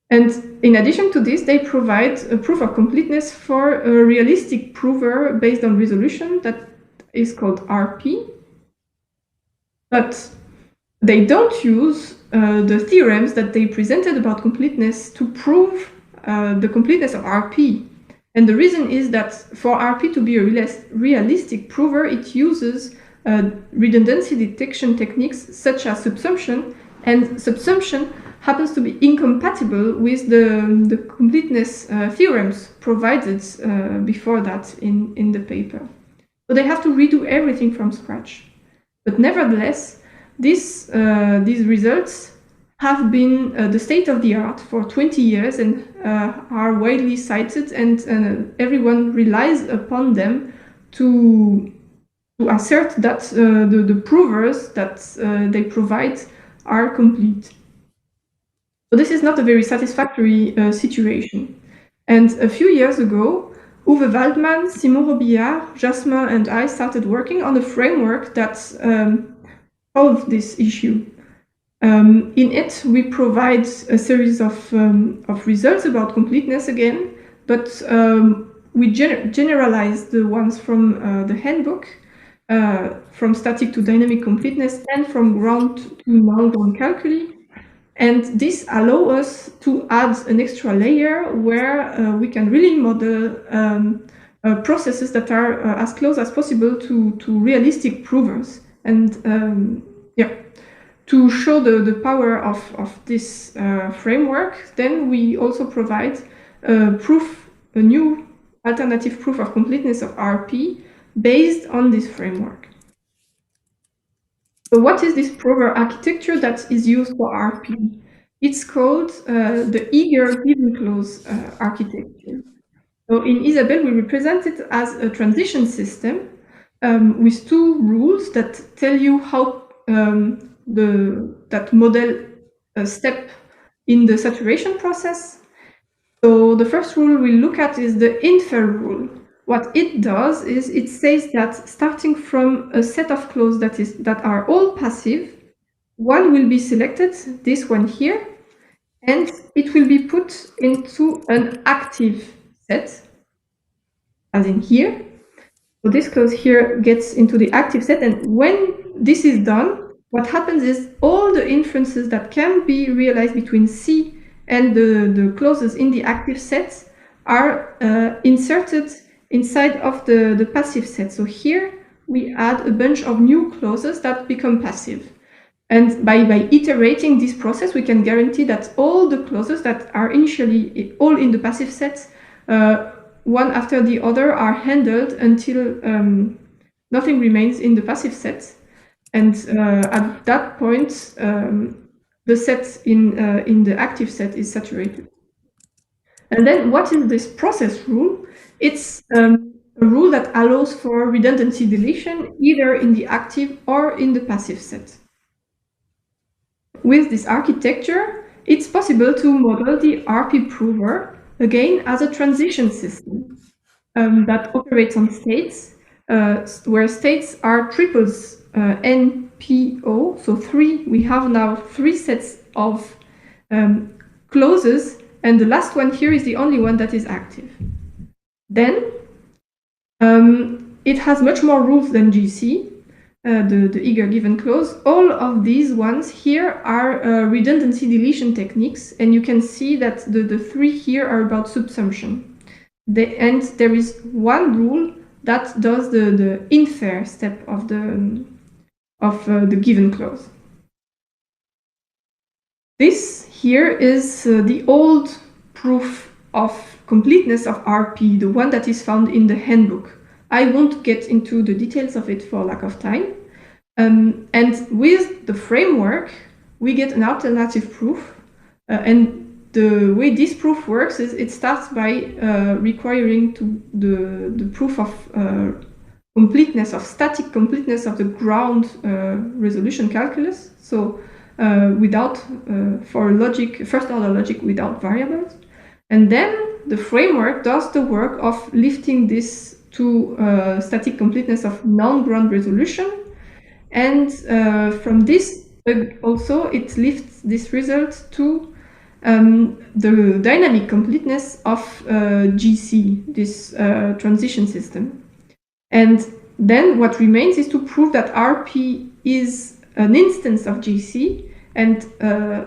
And in addition to this, they provide a proof of completeness for a realistic prover based on resolution that is called RP. But they don't use the theorems that they presented about completeness to prove the completeness of RP. And the reason is that for RP to be a realistic prover, it uses redundancy detection techniques such as subsumption, and subsumption happens to be incompatible with the completeness theorems provided before that in the paper. So they have to redo everything from scratch. But nevertheless, these results have been the state of the art for 20 years and are widely cited, and everyone relies upon them to assert that the provers that they provide are complete. So this is not a very satisfactory situation. And a few years ago, Uwe Waldmann, Simon Robillard, Jasmin, and I started working on a framework that solved this issue. In it, we provide a series of results about completeness again, but we generalize the ones from the handbook, from static to dynamic completeness, and from ground to non-ground calculi. And this allows us to add an extra layer where we can really model processes that are as close as possible to realistic provers. And to show the power of this framework, then we also provide a new alternative proof of completeness of RP based on this framework. So what is this prover architecture that is used for RP? It's called the eager given clause architecture. So in Isabelle, we represent it as a transition system with two rules that tell you how that model step in the saturation process. So the first rule we look at is the infer rule. What it does is it says that starting from a set of clauses that are all passive, one will be selected, this one here, and it will be put into an active set, as in here. So this clause here gets into the active set, and when this is done, what happens is all the inferences that can be realized between C and the clauses in the active set are inserted inside of the passive set. So here we add a bunch of new clauses that become passive. And by iterating this process, we can guarantee that all the clauses that are initially all in the passive set, one after the other, are handled until nothing remains in the passive set. And at that point, the set in the active set is saturated. And then what is this process rule? It's a rule that allows for redundancy deletion either in the active or in the passive set. With this architecture, it's possible to model the RP prover again, as a transition system that operates on states, where states are triples NPO, so we have now 3 sets of clauses, and the last one here is the only one that is active. Then it has much more rules than GC, the eager given clause. All of these ones here are redundancy deletion techniques, and you can see that the 3 here are about subsumption. And there is one rule that does the infer step of the given clause. This here is the old proof of completeness of RP, the one that is found in the handbook. I won't get into the details of it for lack of time. And with the framework, we get an alternative proof. And the way this proof works is it starts by requiring the proof of completeness, of static completeness of the ground resolution calculus. So without, for logic, first order logic without variables. And then the framework does the work of lifting this to static completeness of non-ground resolution. And from this, also, it lifts this result to the dynamic completeness of GC, this transition system. And then what remains is to prove that RP is an instance of GC. And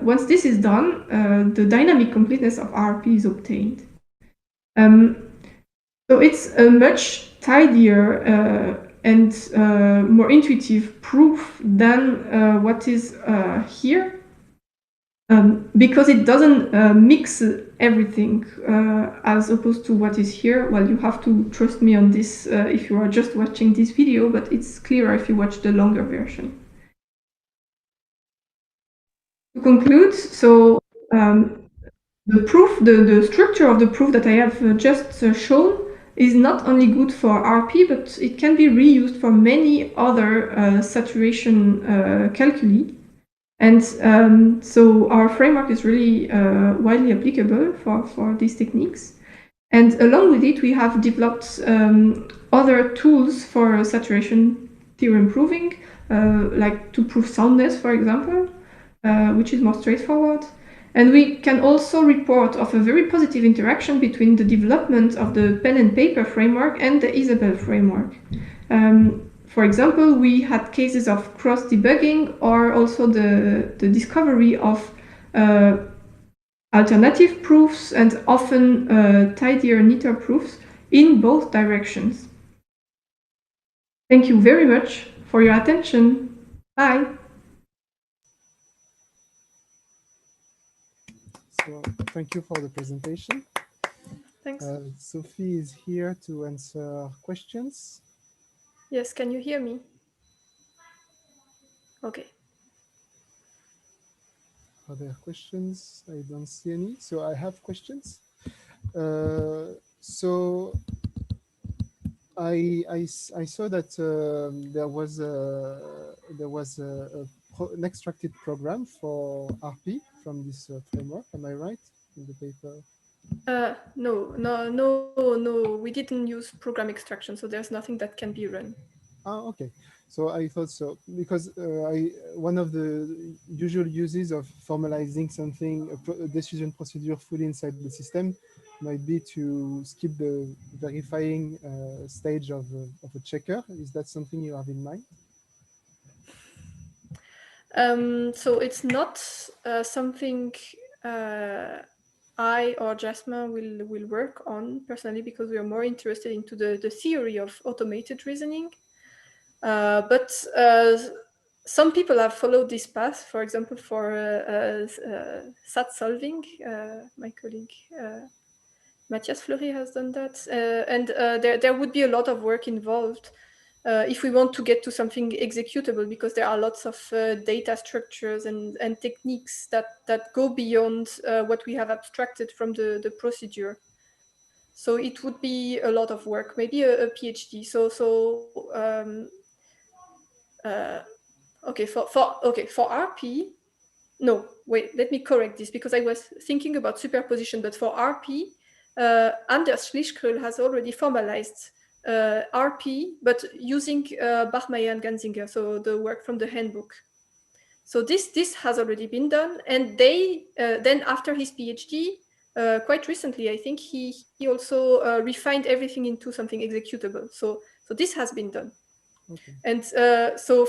once this is done, the dynamic completeness of RP is obtained. So it's a much tidier and more intuitive proof than what is here, because it doesn't mix everything as opposed to what is here. Well, you have to trust me on this if you are just watching this video, but it's clearer if you watch the longer version. To conclude, so the proof, the structure of the proof that I have just shown is not only good for RP, but it can be reused for many other saturation calculi. And so our framework is really widely applicable for these techniques. And along with it, we have developed other tools for saturation theorem proving, like to prove soundness, for example, which is more straightforward. And we can also report of a very positive interaction between the development of the pen and paper framework and the Isabelle framework. For example, we had cases of cross-debugging or also the discovery of alternative proofs and often tidier, neater proofs in both directions. Thank you very much for your attention. Bye. So thank you for the presentation. Thanks. Sophie is here to answer questions. Yes, can you hear me? Okay. Are there questions? I don't see any. So I have questions. So I saw that there was an extracted program for RP from this framework. Am I right in the paper? No. We didn't use program extraction, so there's nothing that can be run. Oh, okay. So I thought so because one of the usual uses of formalizing something, a decision procedure fully inside the system, might be to skip the verifying stage of a checker. Is that something you have in mind? So it's not something I or Jasmine will work on personally, because we are more interested into the theory of automated reasoning. But some people have followed this path. For example, for SAT solving, my colleague Matthias Fleury has done that, and there would be a lot of work involved if we want to get to something executable, because there are lots of data structures and techniques that go beyond what we have abstracted from the procedure. So it would be a lot of work, maybe a PhD. Okay, for RP, no, wait, let me correct this, because I was thinking about superposition, but for RP, Anders Schlichtkrull has already formalized RP, but using Bachmeier and Ganzinger, so the work from the handbook. So this has already been done, and they then after his PhD, quite recently, I think he also refined everything into something executable. So this has been done. Okay. And so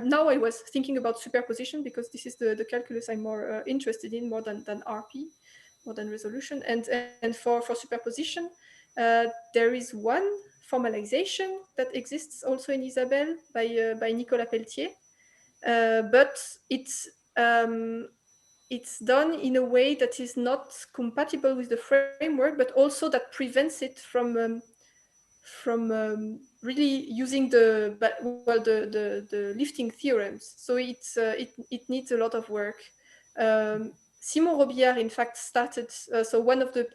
now I was thinking about superposition because this is the calculus I'm more interested in, more than RP, more than resolution. And for superposition, there is one formalization that exists also in Isabelle by Nicolas Pelletier, but it's done in a way that is not compatible with the framework, but also that prevents it from really using the lifting theorems. So it needs a lot of work. Simon Robillard, in fact, started. So one of the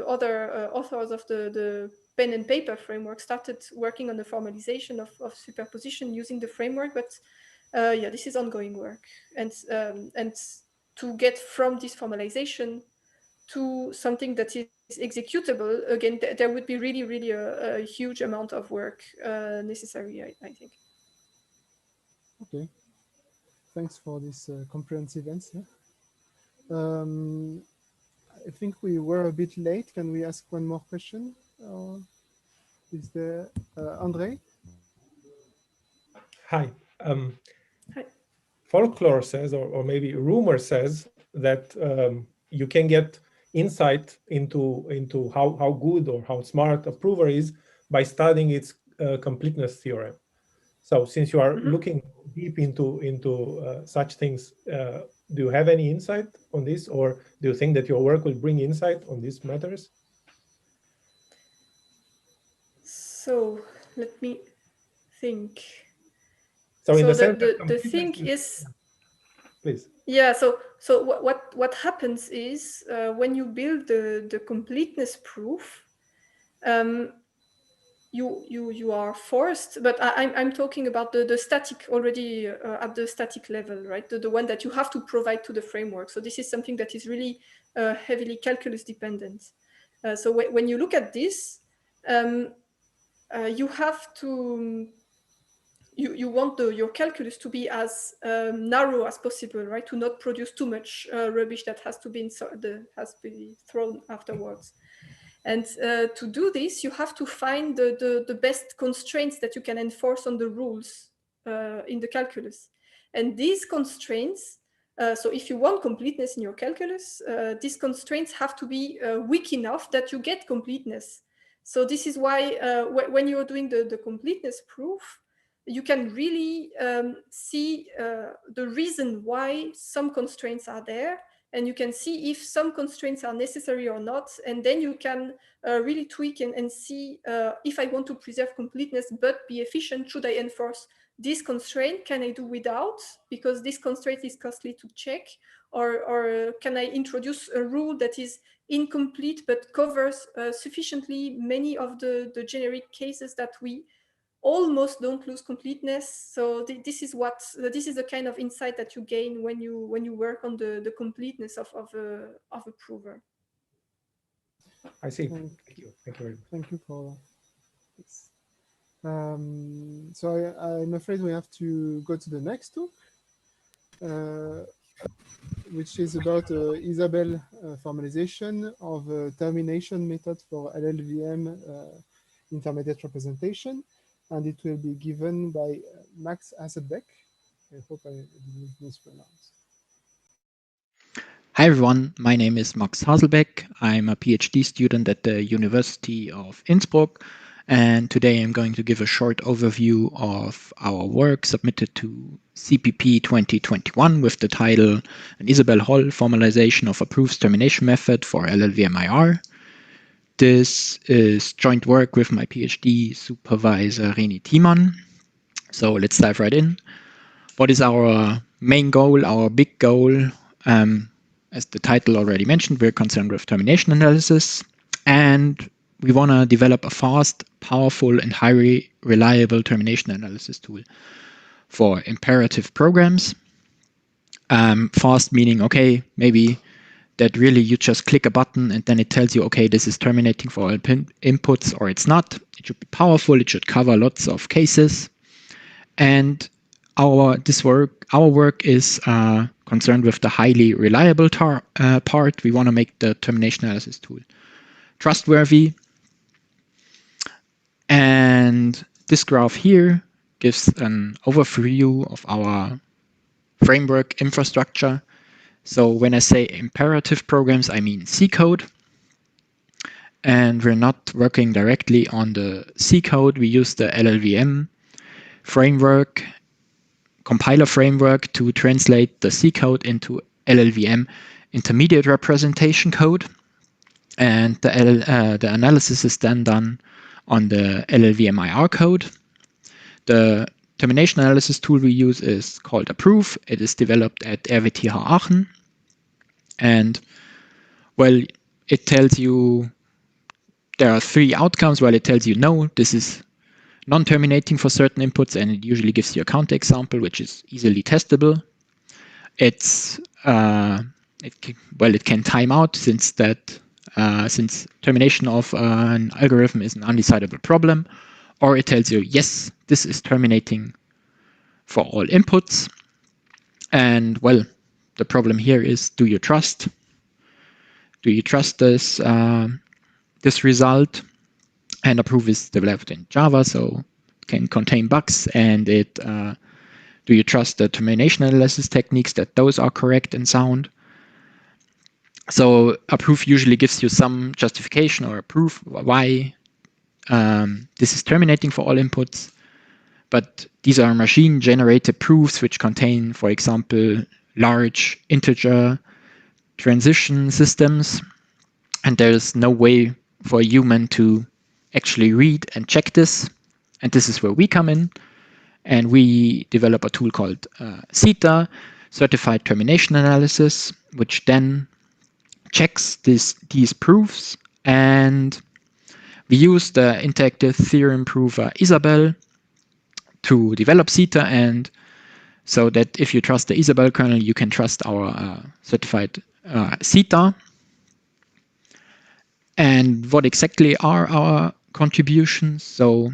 other authors of the pen and paper framework started working on the formalization of superposition using the framework. But yeah, this is ongoing work, and to get from this formalization to something that is executable, again, there would be really a huge amount of work necessary, I think. Okay. Thanks for this comprehensive answer. I think we were a bit late. Can we ask one more question? Or is there Andre? Hi. Hi. Folklore says, or maybe rumor says, that you can get insight into how good or how smart a prover is by studying its completeness theorem. So since you are looking deep into such things, do you have any insight on this, or do you think that your work will bring insight on these matters? So let me think. So in the sense the thing is, please. Yeah. So what happens is when you build the completeness proof, you are forced. But I'm talking about the static already at the static level, right? The one that you have to provide to the framework. So this is something that is really heavily calculus dependent. So when you look at this, you have to. You want your calculus to be as narrow as possible, right? To not produce too much rubbish that has to be thrown afterwards. And to do this, you have to find the best constraints that you can enforce on the rules in the calculus. And these constraints, so if you want completeness in your calculus, these constraints have to be weak enough that you get completeness. So this is why when you're doing the completeness proof, you can really see the reason why some constraints are there, and you can see if some constraints are necessary or not, and then you can really tweak and see if I want to preserve completeness but be efficient, should I enforce this constraint? Can I do without, because this constraint is costly to check, or can I introduce a rule that is incomplete but covers sufficiently many of the generic cases that we almost don't lose completeness. So this is the kind of insight that you gain when you work on the completeness of a prover. I see. Thank you very much. Thank you for this. So I'm afraid we have to go to the next talk, which is about Isabelle formalization of a termination method for LLVM intermediate representation. And it will be given by Max Hasselbeck. I hope I didn't mispronounce. Hi everyone, my name is Max Hasselbeck. I'm a PhD student at the University of Innsbruck, and today I'm going to give a short overview of our work submitted to CPP 2021 with the title An Isabelle Hall Formalization of a Proofs Termination Method for LLVM IR. This is joint work with my PhD supervisor, René Thiemann. So let's dive right in. What is our main goal, our big goal? As the title already mentioned, we're concerned with termination analysis, and we want to develop a fast, powerful, and highly reliable termination analysis tool for imperative programs. Fast meaning, okay, maybe that really you just click a button and then it tells you, okay, this is terminating for all inputs, or it's not. It should be powerful. It should cover lots of cases. And our work is concerned with the highly reliable part. We want to make the termination analysis tool trustworthy. And this graph here gives an overview of our framework infrastructure. So when I say imperative programs, I mean C code. And we're not working directly on the C code. We use the LLVM framework, compiler framework, to translate the C code into LLVM intermediate representation code. And the analysis is then done on the LLVM IR code. The termination analysis tool we use is called AProVE. It is developed at RWTH Aachen. And, well, it tells you there are 3 outcomes. Well, it tells you, no, this is non-terminating for certain inputs, and it usually gives you a counterexample, which is easily testable. It can time out since termination of an algorithm is an undecidable problem, or it tells you, yes, this is terminating for all inputs. And, well, the problem here is, do you trust? Do you trust this result? And AProVE is developed in Java, so it can contain bugs. And do you trust the termination analysis techniques, that those are correct and sound? So AProVE usually gives you some justification or a proof why this is terminating for all inputs. But these are machine-generated proofs which contain, for example, large integer transition systems. And there's no way for a human to actually read and check this. And this is where we come in. And we develop a tool called CETA, Certified Termination Analysis, which then checks these proofs. And we use the interactive theorem prover Isabelle to develop CETA, and so that if you trust the Isabelle kernel, you can trust our certified CETA. And what exactly are our contributions? So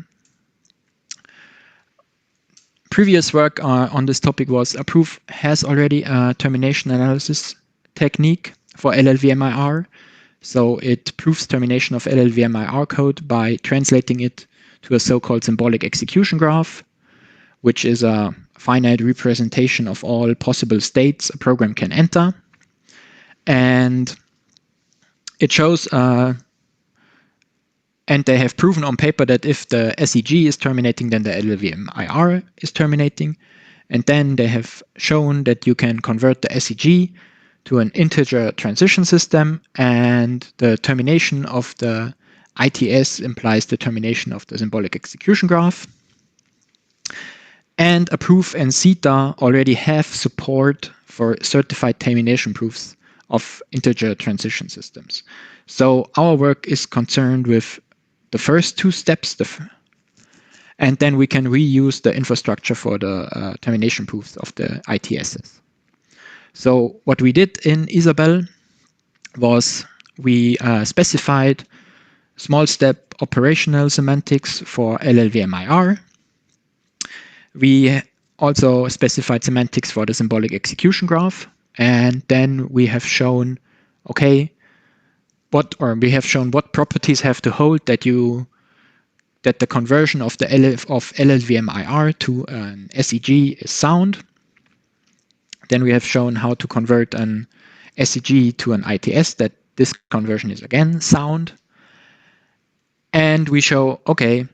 previous work on this topic was AProVE has already a termination analysis technique for LLVM-IR. So it proves termination of LLVM-IR code by translating it to a so-called symbolic execution graph, which is a finite representation of all possible states a program can enter. And it shows, and they have proven on paper that if the SEG is terminating, then the LLVM-IR is terminating. And then they have shown that you can convert the SEG to an integer transition system, and the termination of the ITS implies the termination of the symbolic execution graph. And AProVE and CETA already have support for certified termination proofs of integer transition systems. So our work is concerned with the first 2 steps, and then we can reuse the infrastructure for the termination proofs of the ITSs. So what we did in Isabelle was we specified small step operational semantics for LLVM-IR. We also specified semantics for the symbolic execution graph, and then we have shown, okay, what properties have to hold that the conversion of the LLVM-IR to an SEG is sound. Then we have shown how to convert an SEG to an ITS, that this conversion is again sound. And we show, okay,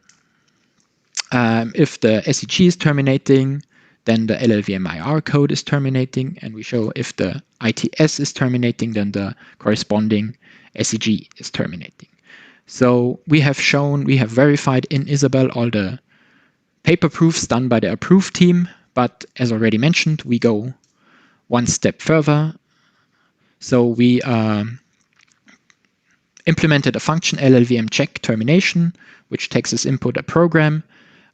if the SEG is terminating, then the LLVM-IR code is terminating. And we show if the ITS is terminating, then the corresponding SEG is terminating. So we have verified in Isabelle all the paper proofs done by the AProVE team. But as already mentioned, we go 1 step further. So we implemented a function LLVM check termination, which takes as input a program,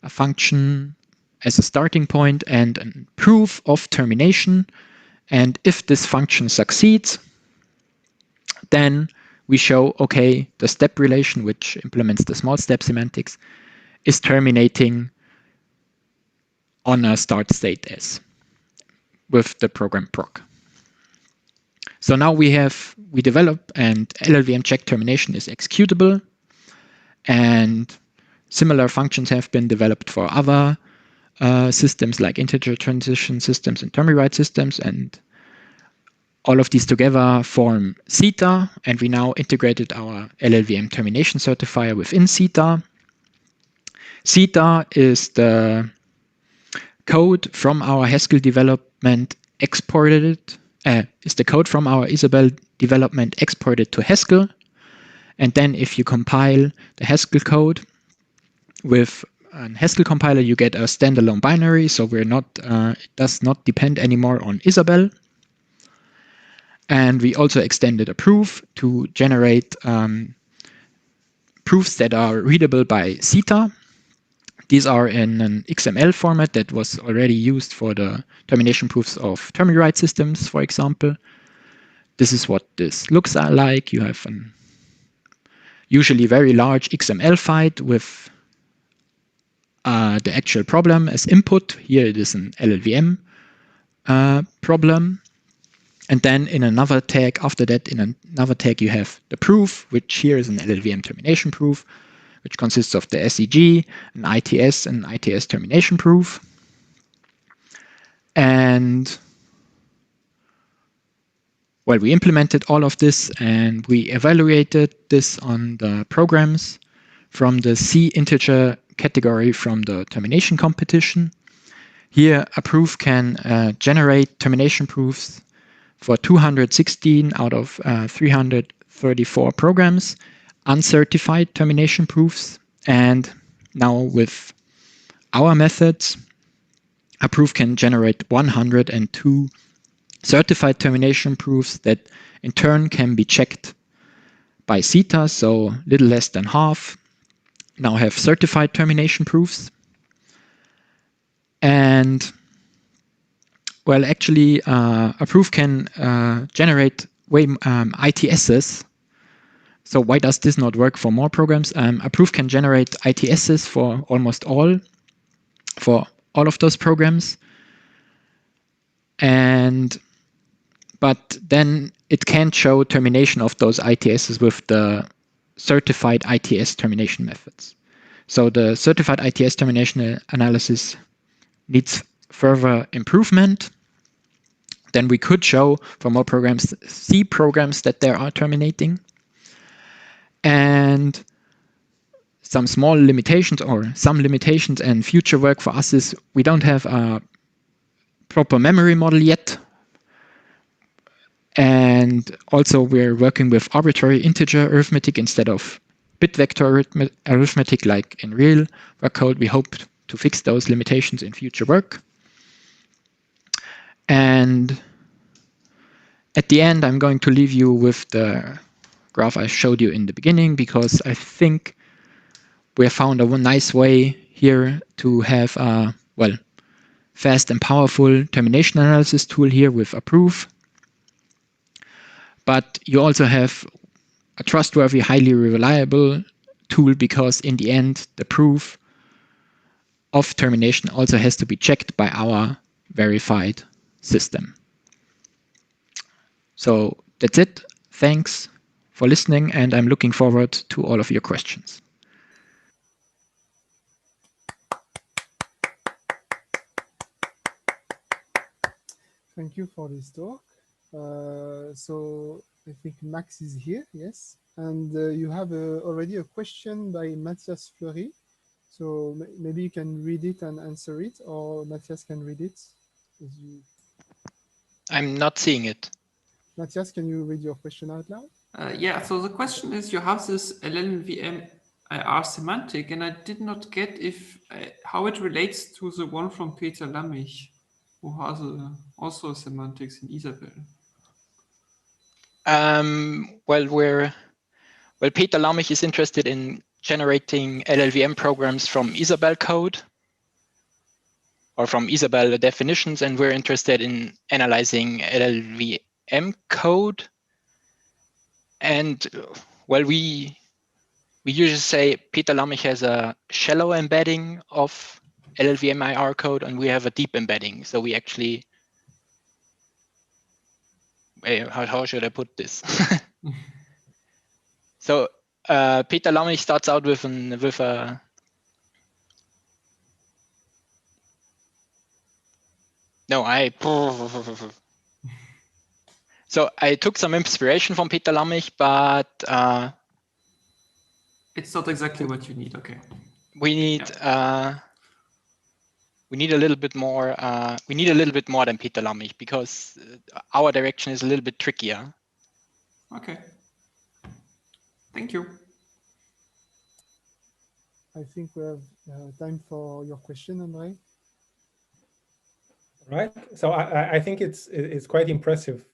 a function as a starting point, and a proof of termination. And if this function succeeds, Then we show, okay, the step relation, which implements the small step semantics, is terminating on a start state S with the program proc. So now we develop, and LLVM check termination is executable, and similar functions have been developed for other systems like integer transition systems and term-rewrite systems, and all of these together form CETA, and we now integrated our LLVM termination certifier within CETA. CETA is the code from our Haskell development exported, is the code from our Isabelle development exported to Haskell. And then if you compile the Haskell code with a Haskell compiler, you get a standalone binary. So we're not, it does not depend anymore on Isabelle. And we also extended AProVE to generate proofs that are readable by CETA. These are in an XML format that was already used for the termination proofs of term-rewrite systems, for example. This is what this looks like. You have an usually very large XML file with the actual problem as input. Here it is an LLVM problem. And then in another tag, after that, in another tag, you have the proof, which here is an LLVM termination proof, which consists of the SEG, an ITS, and an ITS termination proof. And well, we implemented all of this, and we evaluated this on the programs from the C integer category from the termination competition. Here, AProVE can generate termination proofs for 216 out of 334 programs, uncertified termination proofs. And now with our methods, AProVE can generate 102 certified termination proofs that in turn can be checked by CETA, so little less than half now have certified termination proofs. And well, actually, AProVE can generate ITSs. So why does this not work for more programs? AProVE can generate ITSs for almost all of those programs. But then it can't show termination of those ITSs with the certified ITS termination methods. So the certified ITS termination analysis needs further improvement. Then we could show for more programs, C programs, that they are terminating. And some small limitations, or some limitations and future work for us is we don't have a proper memory model yet. And also we're working with arbitrary integer arithmetic instead of bit vector arithmetic like in real work code. We hope to fix those limitations in future work. And at the end, I'm going to leave you with the graph I showed you in the beginning, because I think we have found a nice way here to have a, well, fast and powerful termination analysis tool here with AProVE. But you also have a trustworthy, highly reliable tool, because in the end, the proof of termination also has to be checked by our verified system. So that's it. Thanks for listening, and I'm looking forward to all of your questions. Thank you for this talk. So I think Max is here, yes. And you have already a question by Matthias Fleury. So maybe you can read it and answer it, or Matthias can read it. I'm not seeing it. Matthias, can you read your question out loud? Yeah, so the question is, you have this LLVM IR semantic, and I did not get if how it relates to the one from Peter Lammich, who has also semantics in Isabelle. Well, Peter Lammich is interested in generating LLVM programs from Isabelle code, or from Isabelle definitions, and we're interested in analyzing LLVM code. And well, we usually say Peter Lammich has a shallow embedding of LLVM IR code, and we have a deep embedding. So we actually, how should I put this? So Peter Lammich starts out with a So I took some inspiration from Peter Lammich, but it's not exactly what you need. Okay. We need a little bit more. We need a little bit more than Peter Lammich because our direction is a little bit trickier. Okay. Thank you. I think we have time for your question, Andre. Right. So I think it's quite impressive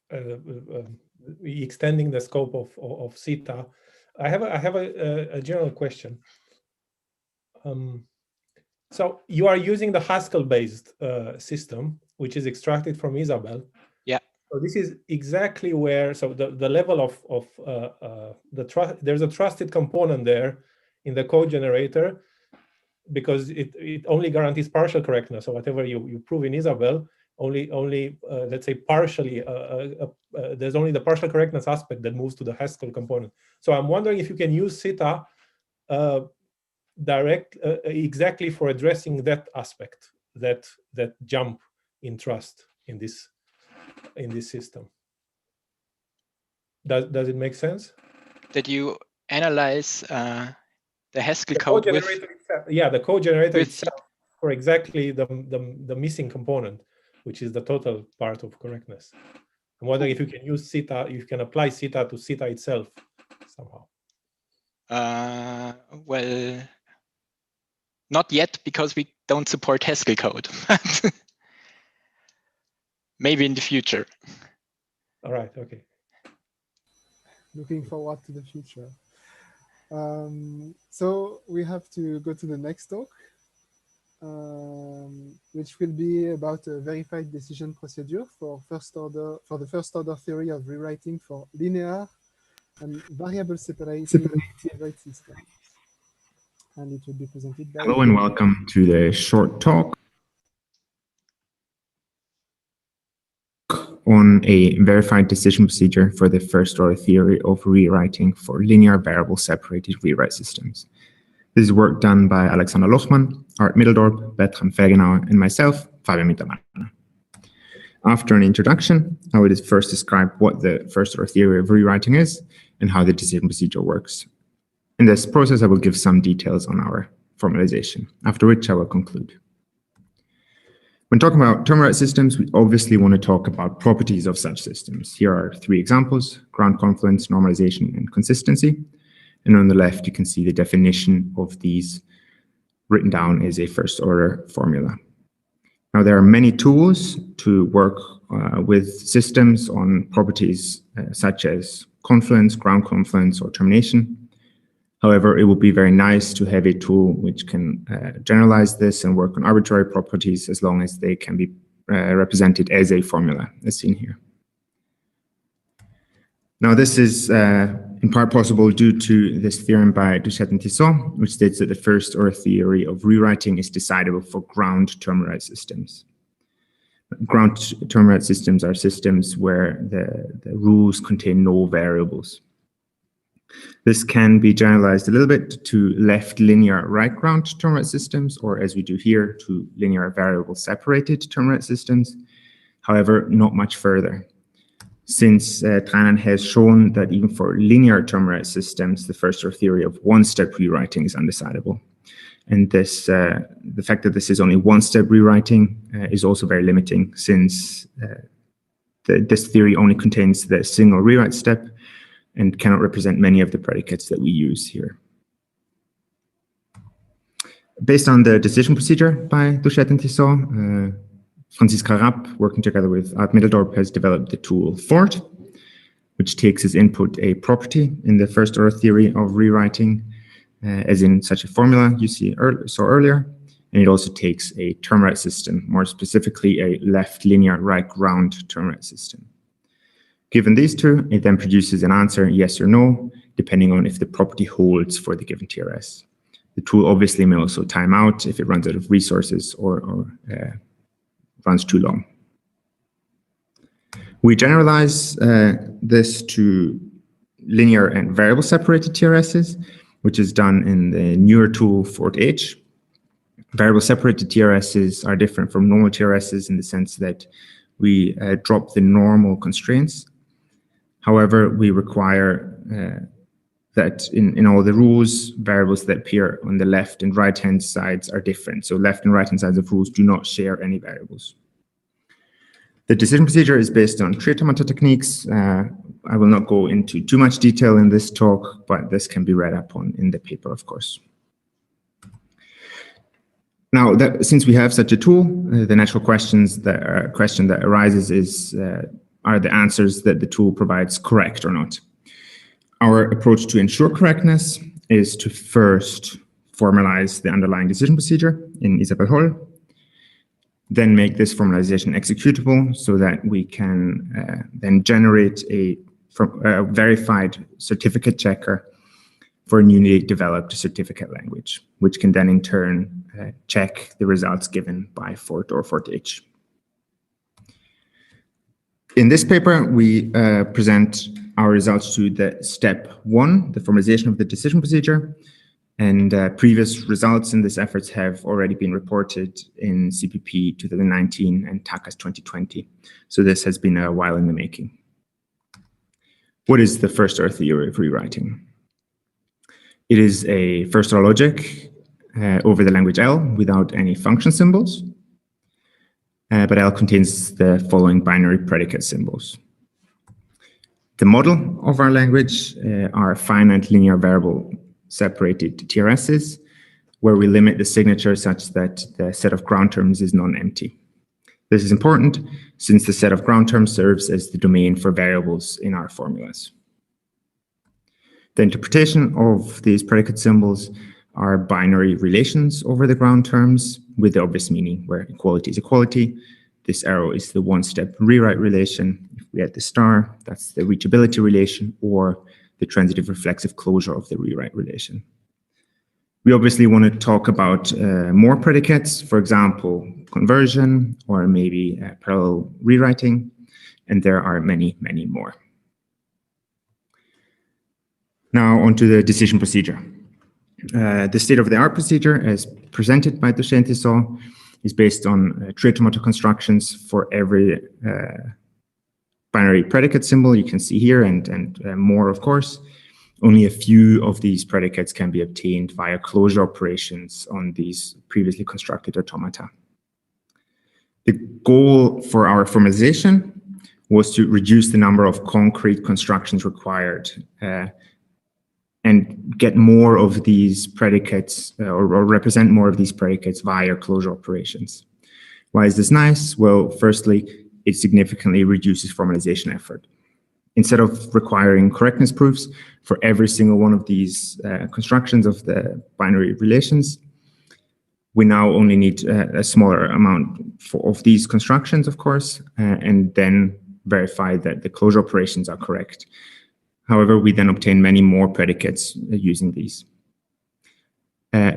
extending the scope of CETA. I have a general question. So you are using the Haskell-based system, which is extracted from Isabelle. Yeah. So this is exactly where, so the level of the trust, there's a trusted component there in the code generator, because it only guarantees partial correctness. So whatever you prove in Isabelle, only let's say partially, there's only the partial correctness aspect that moves to the Haskell component. So I'm wondering if you can use CETA exactly for addressing that aspect, that jump in trust in this system. Does it make sense? That you analyze the Haskell code with, the code generator itself for exactly the missing component, which is the total part of correctness. I'm wondering if you can use CETA, you can apply CETA to CETA itself somehow. Well, not yet, because we don't support Haskell code. Maybe in the future. All right, okay. Looking forward to the future. So we have to go to the next talk, which will be about a verified decision procedure for the first order theory of rewriting for linear and variable separated systems. And it will be presented by... Hello and welcome to the short talk on a verified decision procedure for the first order theory of rewriting for linear variable separated rewrite systems. This is work done by Alexander Lochmann, Art Middeldorp, Bertram Felgenauer, and myself, Fabian Mittermeier. After an introduction, I will first describe what the first order theory of rewriting is and how the decision procedure works. In this process, I will give some details on our formalization, after which I will conclude. When talking about term rewrite systems, we obviously want to talk about properties of such systems. Here are 3 examples: ground confluence, normalization, and consistency. And on the left, you can see the definition of these written down as a first order formula. Now, there are many tools to work with systems on properties such as confluence, ground confluence, or termination. However, it would be very nice to have a tool which can generalize this and work on arbitrary properties as long as they can be represented as a formula, as seen here. Now, this is in part possible due to this theorem by Duchette and Tissot, which states that the first order theory of rewriting is decidable for ground term rewrite systems. Ground term rewrite systems are systems where the rules contain no variables. This can be generalized a little bit to left linear right ground term rewrite systems, or as we do here, to linear variable separated term rewrite systems. However, not much further, since Tranan has shown that even for linear term rewrite systems, the first order theory of one-step rewriting is undecidable. And this, the fact that this is only one-step rewriting is also very limiting, since this theory only contains the single rewrite step and cannot represent many of the predicates that we use here. Based on the decision procedure by Duchette and Tissot, Franziska Rapp, working together with Art Middeldorp, has developed the tool Fort, which takes as input a property in the first order theory of rewriting, as in such a formula you saw earlier, and it also takes a term rewrite system, more specifically a left linear right ground term rewrite system. Given these two, it then produces an answer, yes or no, depending on if the property holds for the given TRS. The tool obviously may also time out if it runs out of resources or runs too long. We generalize this to linear and variable separated TRSs, which is done in the newer tool FortH. Variable separated TRSs are different from normal TRSs in the sense that we drop the normal constraints. However, we require that in all the rules, variables that appear on the left and right-hand sides are different. So left and right-hand sides of rules do not share any variables. The decision procedure is based on tree automata techniques. I will not go into too much detail in this talk, but this can be read up on in the paper, of course. Now, since we have such a tool, the natural question that arises is, are the answers that the tool provides correct or not? Our approach to ensure correctness is to first formalize the underlying decision procedure in Isabelle, then make this formalization executable so that we can then generate a verified certificate checker for a newly developed certificate language, which can then in turn check the results given by Fort or FortH. In this paper, we present our results to the step 1, the formalization of the decision procedure. And previous results in this efforts have already been reported in CPP 2019 and TACAS 2020. So this has been a while in the making. What is the first-order theory of rewriting? It is a first-order logic over the language L without any function symbols. But L contains the following binary predicate symbols. The model of our language are finite linear variable separated TRSs, where we limit the signature such that the set of ground terms is non-empty. This is important since the set of ground terms serves as the domain for variables in our formulas. The interpretation of these predicate symbols are binary relations over the ground terms with the obvious meaning where equality is equality. This arrow is the one-step rewrite relation. If we add the star, that's the reachability relation or the transitive reflexive closure of the rewrite relation. We obviously want to talk about more predicates, for example, conversion or maybe parallel rewriting, and there are many, many more. Now onto the decision procedure. The state-of-the-art procedure, as presented by Docente Saw, is based on tree automata constructions for every binary predicate symbol you can see here, and more, of course. Only a few of these predicates can be obtained via closure operations on these previously constructed automata. The goal for our formalization was to reduce the number of concrete constructions required and get more of these predicates or represent more of these predicates via closure operations. Why is this nice? Well, firstly, it significantly reduces formalization effort. Instead of requiring correctness proofs for every single one of these constructions of the binary relations, we now only need a smaller amount of these constructions, of course, and then verify that the closure operations are correct. However, we then obtain many more predicates using these.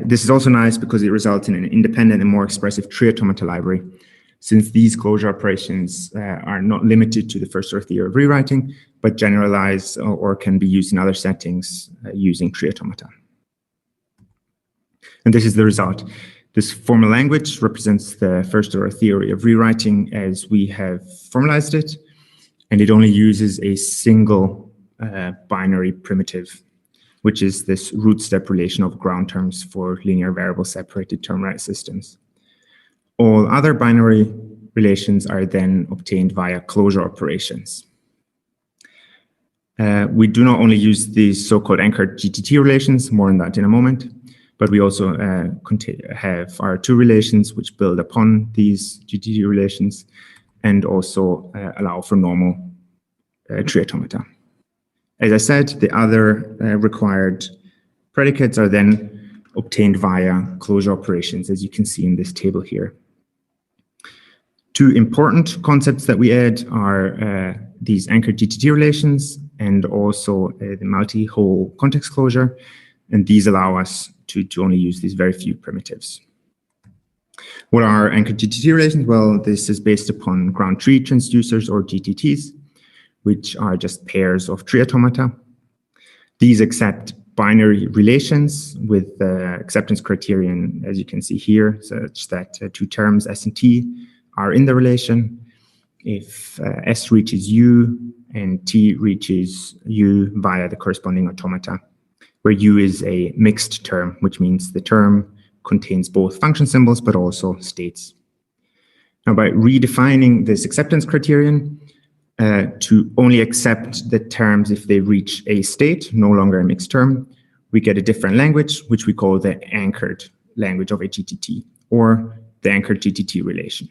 This is also nice because it results in an independent and more expressive tree automata library, since these closure operations are not limited to the first-order theory of rewriting, but generalize or can be used in other settings using tree automata. And this is the result. This formal language represents the first-order theory of rewriting as we have formalized it, and it only uses a single binary primitive, which is this root step relation of ground terms for linear variable separated term right systems. All other binary relations are then obtained via closure operations. We do not only use these so-called anchored GTT relations, more on that in a moment, but we also have our two relations which build upon these GTT relations and also allow for normal tree automata. As I said, the other required predicates are then obtained via closure operations, as you can see in this table here. Two important concepts that we add are these anchored GTT relations and also the multi-hole context closure. And these allow us to only use these very few primitives. What are anchored GTT relations? Well, this is based upon ground tree transducers or GTTs, which are just pairs of tree automata. These accept binary relations with the acceptance criterion, as you can see here, such that two terms S and T are in the relation. If S reaches U and T reaches U via the corresponding automata, where U is a mixed term, which means the term contains both function symbols but also states. Now, by redefining this acceptance criterion to only accept the terms if they reach a state, no longer a mixed term, we get a different language, which we call the anchored language of a GTT, or the anchored GTT relation.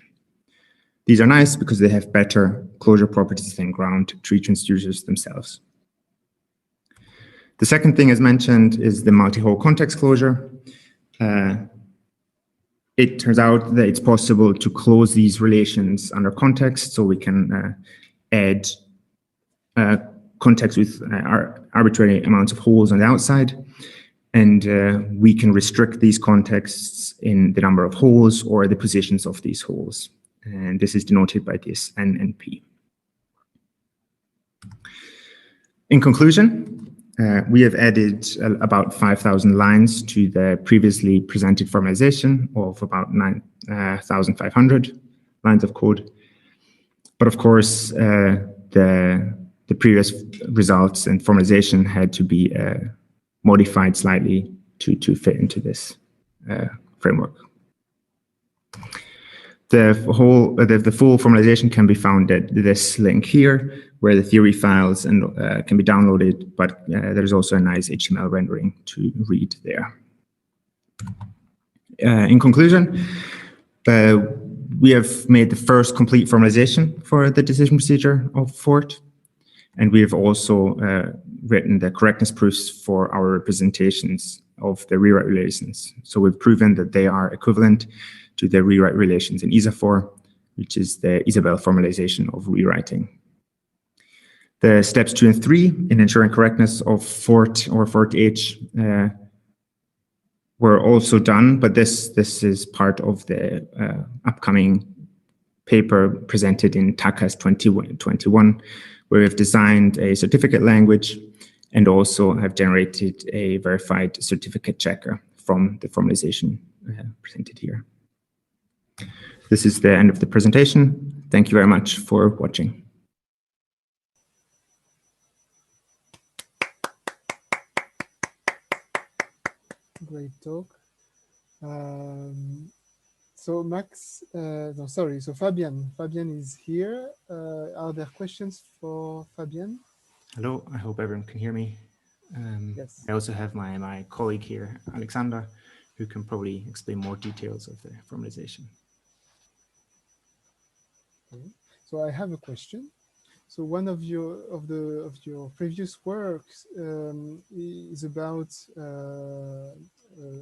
These are nice because they have better closure properties than ground tree transducers themselves. The second thing, as mentioned, is the multi-hole context closure. It turns out that it's possible to close these relations under context, so we can add context with arbitrary amounts of holes on the outside, and we can restrict these contexts in the number of holes or the positions of these holes. And this is denoted by this N and P. In conclusion, we have added about 5,000 lines to the previously presented formalization of about 9,500 lines of code. But of course, the previous results and formalization had to be modified slightly to fit into this framework. The full formalization can be found at this link here, where the theory files can be downloaded, but there's also a nice HTML rendering to read there. In conclusion, we have made the first complete formalization for the decision procedure of FORT, and we have also written the correctness proofs for our representations of the rewrite relations. So we've proven that they are equivalent to the rewrite relations in ISA4, which is the Isabelle formalization of rewriting. The steps 2 and 3 in ensuring correctness of FORT or FORT-H were also done, but this is part of the upcoming paper presented in TACAS 2021, where we've designed a certificate language and also have generated a verified certificate checker from the formalization presented here. This is the end of the presentation. Thank you very much for watching. Great talk. So Max, no, sorry, so Fabian is here. Are there questions for Fabian? Hello, I hope everyone can hear me. Yes. I also have my colleague here, Alexander, who can probably explain more details of the formalization. Okay. So I have a question. So one of your previous works is about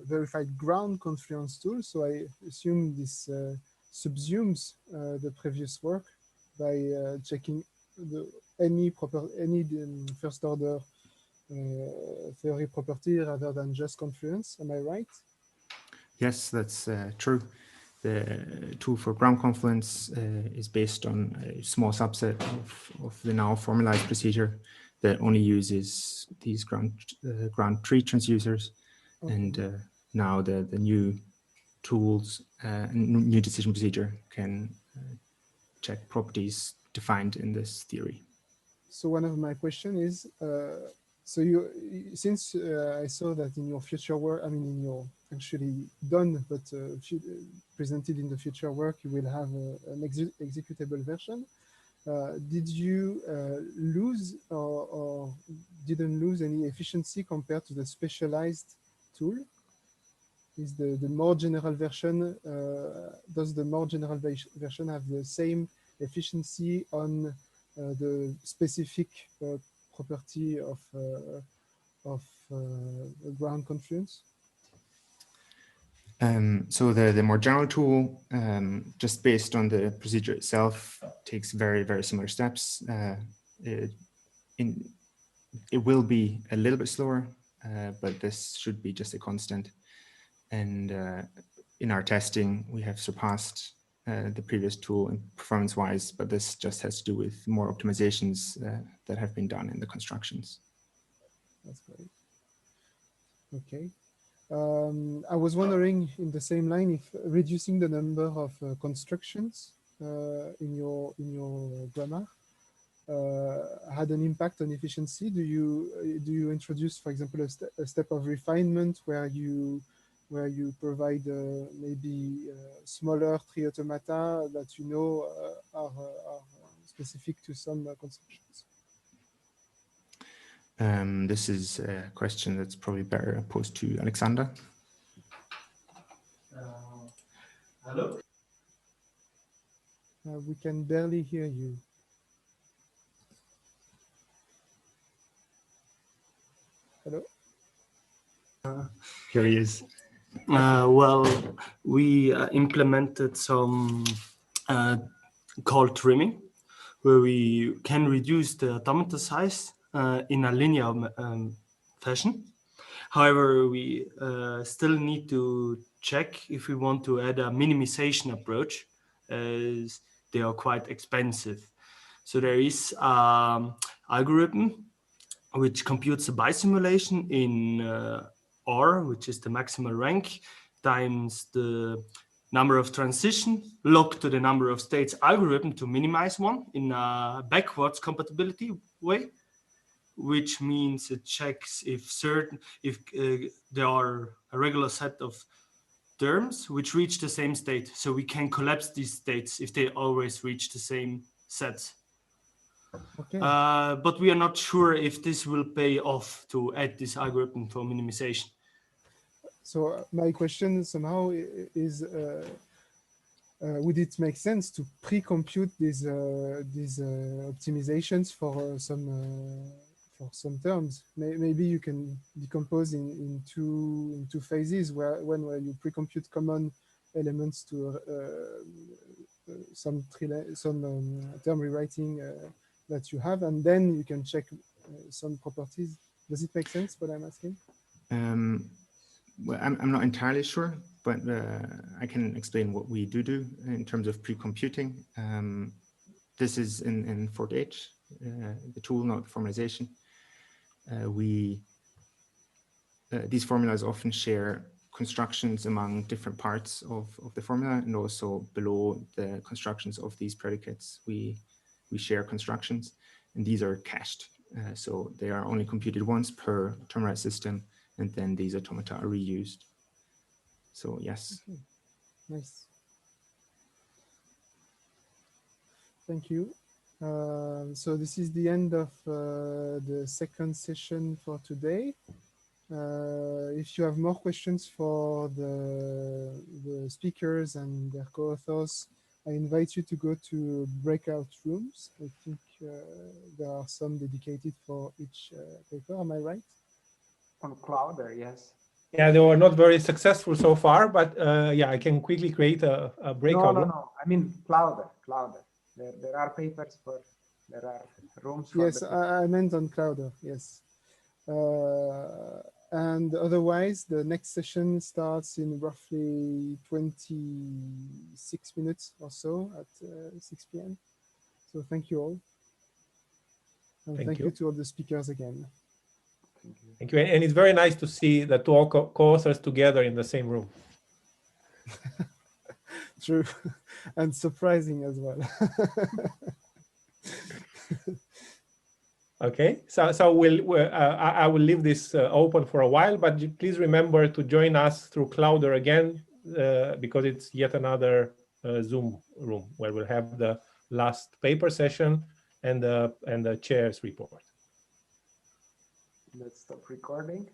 verified ground confluence tool. So I assume this subsumes the previous work by checking any first order theory property rather than just confluence. Am I right? Yes, that's true. The tool for ground confluence is based on a small subset of the now formalized procedure that only uses these ground tree transducers. Okay. And now the new tools, new decision procedure can check properties defined in this theory. So one of my questions is, so since I saw that in your future work, I mean in your actually done, but presented in the future work, you will have an executable version. Did you lose or didn't lose any efficiency compared to the specialized tool? Is the more general version, does the more general version have the same efficiency on the specific property of ground confluence? So the more general tool, just based on the procedure itself, takes very, very similar steps. It will be a little bit slower, but this should be just a constant. And in our testing, we have surpassed the previous tool in performance-wise, but this just has to do with more optimizations that have been done in the constructions. That's great. Okay. I was wondering, in the same line, if reducing the number of constructions in your grammar had an impact on efficiency. Do you introduce, for example, a step of refinement where you provide maybe smaller tree automata that you know are specific to some constructions? This is a question that's probably better posed to Alexander. Hello? We can barely hear you. Hello? Here he is. Well, we implemented some call trimming, where we can reduce the automata size in a linear fashion. However, we still need to check if we want to add a minimization approach, as they are quite expensive. So there is an algorithm which computes the bisimulation in R, which is the maximal rank, times the number of transitions log to the number of states algorithm to minimize one in a backwards compatibility way, which means it checks if there are a regular set of terms which reach the same state. So we can collapse these states if they always reach the same sets. Okay. But we are not sure if this will pay off to add this algorithm for minimization. So my question somehow is, would it make sense to pre-compute these optimizations for some terms? Maybe you can decompose in two phases, where you pre-compute common elements to some term rewriting that you have, and then you can check some properties. Does it make sense what I'm asking? Well, I'm not entirely sure, but I can explain what we do in terms of pre-computing. This is in Fort H, the tool, not formalization. These formulas often share constructions among different parts of the formula, and also below the constructions of these predicates, we share constructions, and these are cached. So they are only computed once per term system, and then these automata are reused. So yes. Okay. Nice. Thank you. So this is the end of the second session for today. If you have more questions for the speakers and their co-authors, I invite you to go to breakout rooms. I think there are some dedicated for each paper. Am I right? On Clouder, yes. Yeah, they were not very successful so far, but yeah, I can quickly create a breakout room. No. I mean Clouder. There are papers there are rooms for. Yes, I meant on Clouder, yes. And otherwise, the next session starts in roughly 26 minutes or so at 6 p.m. So thank you all. And thank you to all the speakers again. Thank you. And it's very nice to see the two co-authors together in the same room. True. And surprising as well. Okay, so I will leave this open for a while, but please remember to join us through Clouder again, because it's yet another Zoom room where we'll have the last paper session and the chair's report. Let's stop recording.